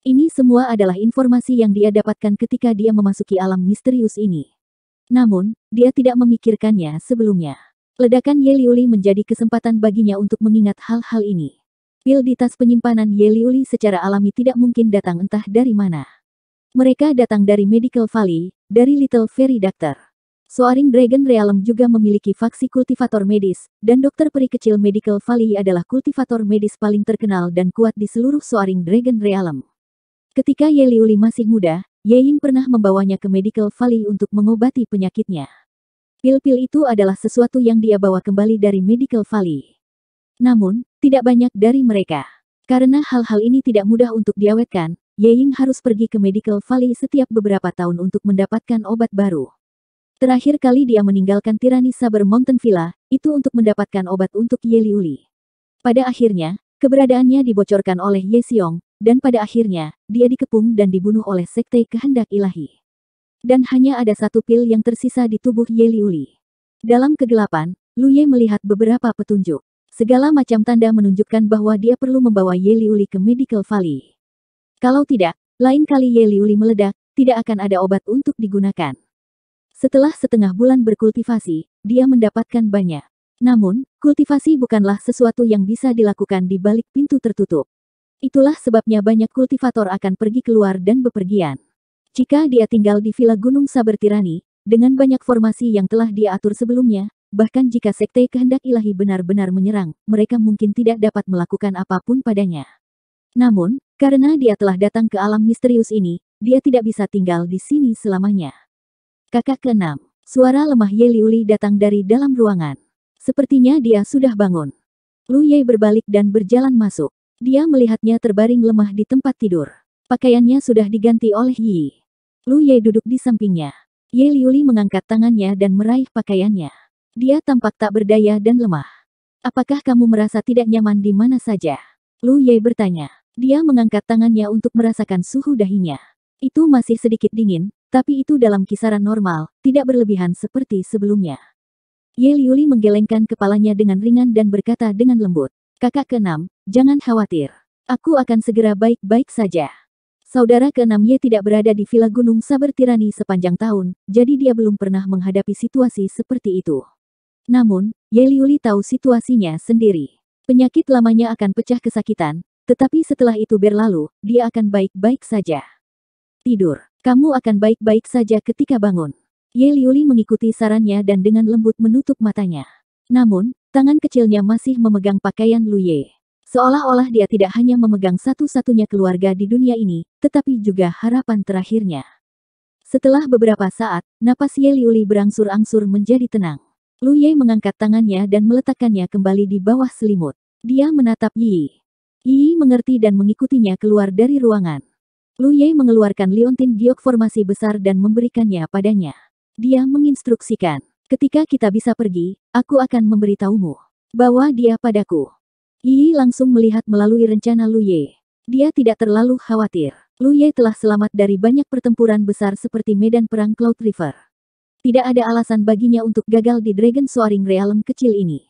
Ini semua adalah informasi yang dia dapatkan ketika dia memasuki alam misterius ini. Namun, dia tidak memikirkannya sebelumnya. Ledakan Ye Liuli menjadi kesempatan baginya untuk mengingat hal-hal ini. Pil di tas penyimpanan Ye Liuli secara alami tidak mungkin datang entah dari mana. Mereka datang dari Medical Valley, dari Little Fairy Doctor. Soaring Dragon Realm juga memiliki faksi kultivator medis, dan dokter peri kecil Medical Valley adalah kultivator medis paling terkenal dan kuat di seluruh Soaring Dragon Realm. Ketika Ye Liuli masih muda, Ye Ying pernah membawanya ke Medical Valley untuk mengobati penyakitnya. Pil-pil itu adalah sesuatu yang dia bawa kembali dari Medical Valley. Namun, tidak banyak dari mereka. Karena hal-hal ini tidak mudah untuk diawetkan, Ye Ying harus pergi ke Medical Valley setiap beberapa tahun untuk mendapatkan obat baru. Terakhir kali dia meninggalkan Tirani Saber Mountain Villa, itu untuk mendapatkan obat untuk Ye Liuli. Pada akhirnya, keberadaannya dibocorkan oleh Ye Xiong, dan pada akhirnya, dia dikepung dan dibunuh oleh Sekte Kehendak Ilahi. Dan hanya ada satu pil yang tersisa di tubuh Ye Liuli. Dalam kegelapan, Lu Ye melihat beberapa petunjuk. Segala macam tanda menunjukkan bahwa dia perlu membawa Ye Liuli ke Medical Valley. Kalau tidak, lain kali Ye Liuli meledak, tidak akan ada obat untuk digunakan. Setelah setengah bulan berkultivasi, dia mendapatkan banyak. Namun, kultivasi bukanlah sesuatu yang bisa dilakukan di balik pintu tertutup. Itulah sebabnya banyak kultivator akan pergi keluar dan bepergian. Jika dia tinggal di Villa Gunung Saber Tirani, dengan banyak formasi yang telah dia atur sebelumnya, bahkan jika Sekte Kehendak Ilahi benar-benar menyerang, mereka mungkin tidak dapat melakukan apapun padanya. Namun, karena dia telah datang ke alam misterius ini, dia tidak bisa tinggal di sini selamanya. Kakak ke-6. Suara lemah Ye Liuli datang dari dalam ruangan. Sepertinya dia sudah bangun. Lu Ye berbalik dan berjalan masuk. Dia melihatnya terbaring lemah di tempat tidur. Pakaiannya sudah diganti oleh Yi. Lu Ye duduk di sampingnya. Ye Liuli mengangkat tangannya dan meraih pakaiannya. Dia tampak tak berdaya dan lemah. Apakah kamu merasa tidak nyaman di mana saja? Lu Ye bertanya. Dia mengangkat tangannya untuk merasakan suhu dahinya. Itu masih sedikit dingin, tapi itu dalam kisaran normal, tidak berlebihan seperti sebelumnya. Ye Liuli menggelengkan kepalanya dengan ringan dan berkata dengan lembut, "Kakak ke-6, jangan khawatir. Aku akan segera baik-baik saja." Saudara ke-6 Ye tidak berada di Villa Gunung Saber Tirani sepanjang tahun, jadi dia belum pernah menghadapi situasi seperti itu. Namun, Ye Liuli tahu situasinya sendiri. Penyakit lamanya akan pecah kesakitan, tetapi setelah itu berlalu, dia akan baik-baik saja. Tidur. Kamu akan baik-baik saja ketika bangun. Ye Liuli mengikuti sarannya dan dengan lembut menutup matanya. Namun, tangan kecilnya masih memegang pakaian Lu Ye. Seolah-olah dia tidak hanya memegang satu-satunya keluarga di dunia ini, tetapi juga harapan terakhirnya. Setelah beberapa saat, napas Ye Liuli berangsur-angsur menjadi tenang. Lu Ye mengangkat tangannya dan meletakkannya kembali di bawah selimut. Dia menatap Yi. Yi mengerti dan mengikutinya keluar dari ruangan. Lu Ye mengeluarkan liontin giok formasi besar dan memberikannya padanya. Dia menginstruksikan, "Ketika kita bisa pergi, aku akan memberitahumu. Bawa dia padaku." Yi langsung melihat melalui rencana Lu Ye. Dia tidak terlalu khawatir. Lu Ye telah selamat dari banyak pertempuran besar seperti medan perang Cloud River. Tidak ada alasan baginya untuk gagal di Dragon Soaring Realm kecil ini.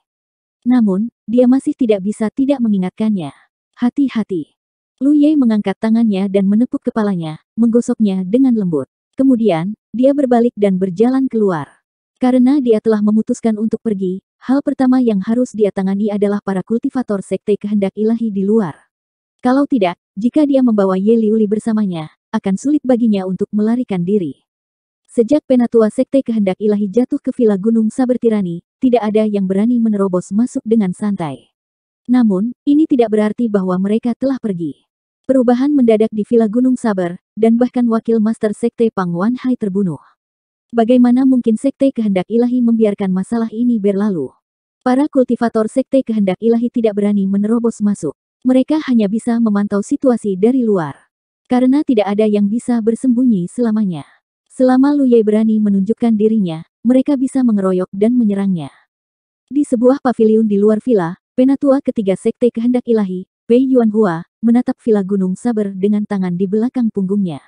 Namun, dia masih tidak bisa tidak mengingatkannya. Hati-hati. Lu Ye mengangkat tangannya dan menepuk kepalanya, menggosoknya dengan lembut. Kemudian, dia berbalik dan berjalan keluar. Karena dia telah memutuskan untuk pergi, hal pertama yang harus dia tangani adalah para kultivator Sekte Kehendak Ilahi di luar. Kalau tidak, jika dia membawa Ye Liuli bersamanya, akan sulit baginya untuk melarikan diri. Sejak Penatua Sekte Kehendak Ilahi jatuh ke Villa Gunung Saber Tirani, tidak ada yang berani menerobos masuk dengan santai. Namun, ini tidak berarti bahwa mereka telah pergi. Perubahan mendadak di Villa Gunung Saber, dan bahkan wakil Master Sekte Pang Wanhai terbunuh. Bagaimana mungkin Sekte Kehendak Ilahi membiarkan masalah ini berlalu? Para kultivator Sekte Kehendak Ilahi tidak berani menerobos masuk. Mereka hanya bisa memantau situasi dari luar. Karena tidak ada yang bisa bersembunyi selamanya. Selama Lu Ye berani menunjukkan dirinya, mereka bisa mengeroyok dan menyerangnya. Di sebuah paviliun di luar villa, Penatua ketiga Sekte Kehendak Ilahi, Pei Yuanhua, menatap Villa Gunung Saber dengan tangan di belakang punggungnya.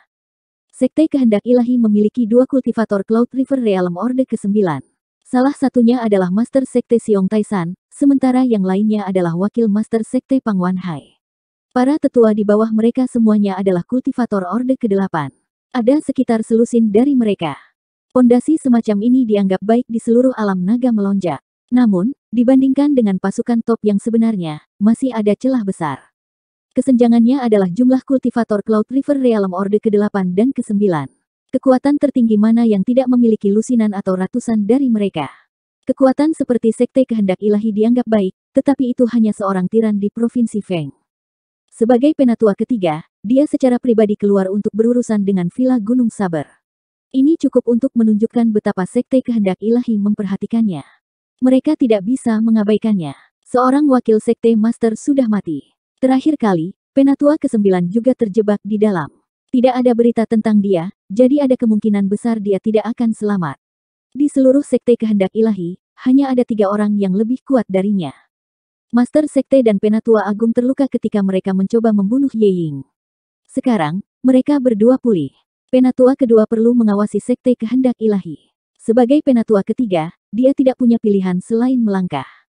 Sekte Kehendak Ilahi memiliki dua kultivator Cloud River Realm Orde ke-9. Salah satunya adalah Master Sekte Xiong Taisan, sementara yang lainnya adalah wakil Master Sekte Pang Wanhai. Para tetua di bawah mereka semuanya adalah kultivator Orde ke-8. Ada sekitar selusin dari mereka. Pondasi semacam ini dianggap baik di seluruh alam naga melonjak. Namun, dibandingkan dengan pasukan top yang sebenarnya, masih ada celah besar. Kesenjangannya adalah jumlah kultivator Cloud River Realm Orde ke-8 dan ke-9. Kekuatan tertinggi mana yang tidak memiliki lusinan atau ratusan dari mereka. Kekuatan seperti Sekte Kehendak Ilahi dianggap baik, tetapi itu hanya seorang tiran di Provinsi Feng. Sebagai penatua ketiga, dia secara pribadi keluar untuk berurusan dengan Villa Gunung Saber. Ini cukup untuk menunjukkan betapa sekte kehendak ilahi memperhatikannya. Mereka tidak bisa mengabaikannya. Seorang wakil sekte master sudah mati. Terakhir kali, Penatua ke-9 juga terjebak di dalam. Tidak ada berita tentang dia, jadi ada kemungkinan besar dia tidak akan selamat. Di seluruh sekte kehendak ilahi, hanya ada 3 orang yang lebih kuat darinya. Master Sekte dan Penatua Agung terluka ketika mereka mencoba membunuh Ye Ying. Sekarang, mereka berdua pulih. Penatua kedua perlu mengawasi sekte kehendak ilahi. Sebagai penatua ketiga, dia tidak punya pilihan selain melangkah.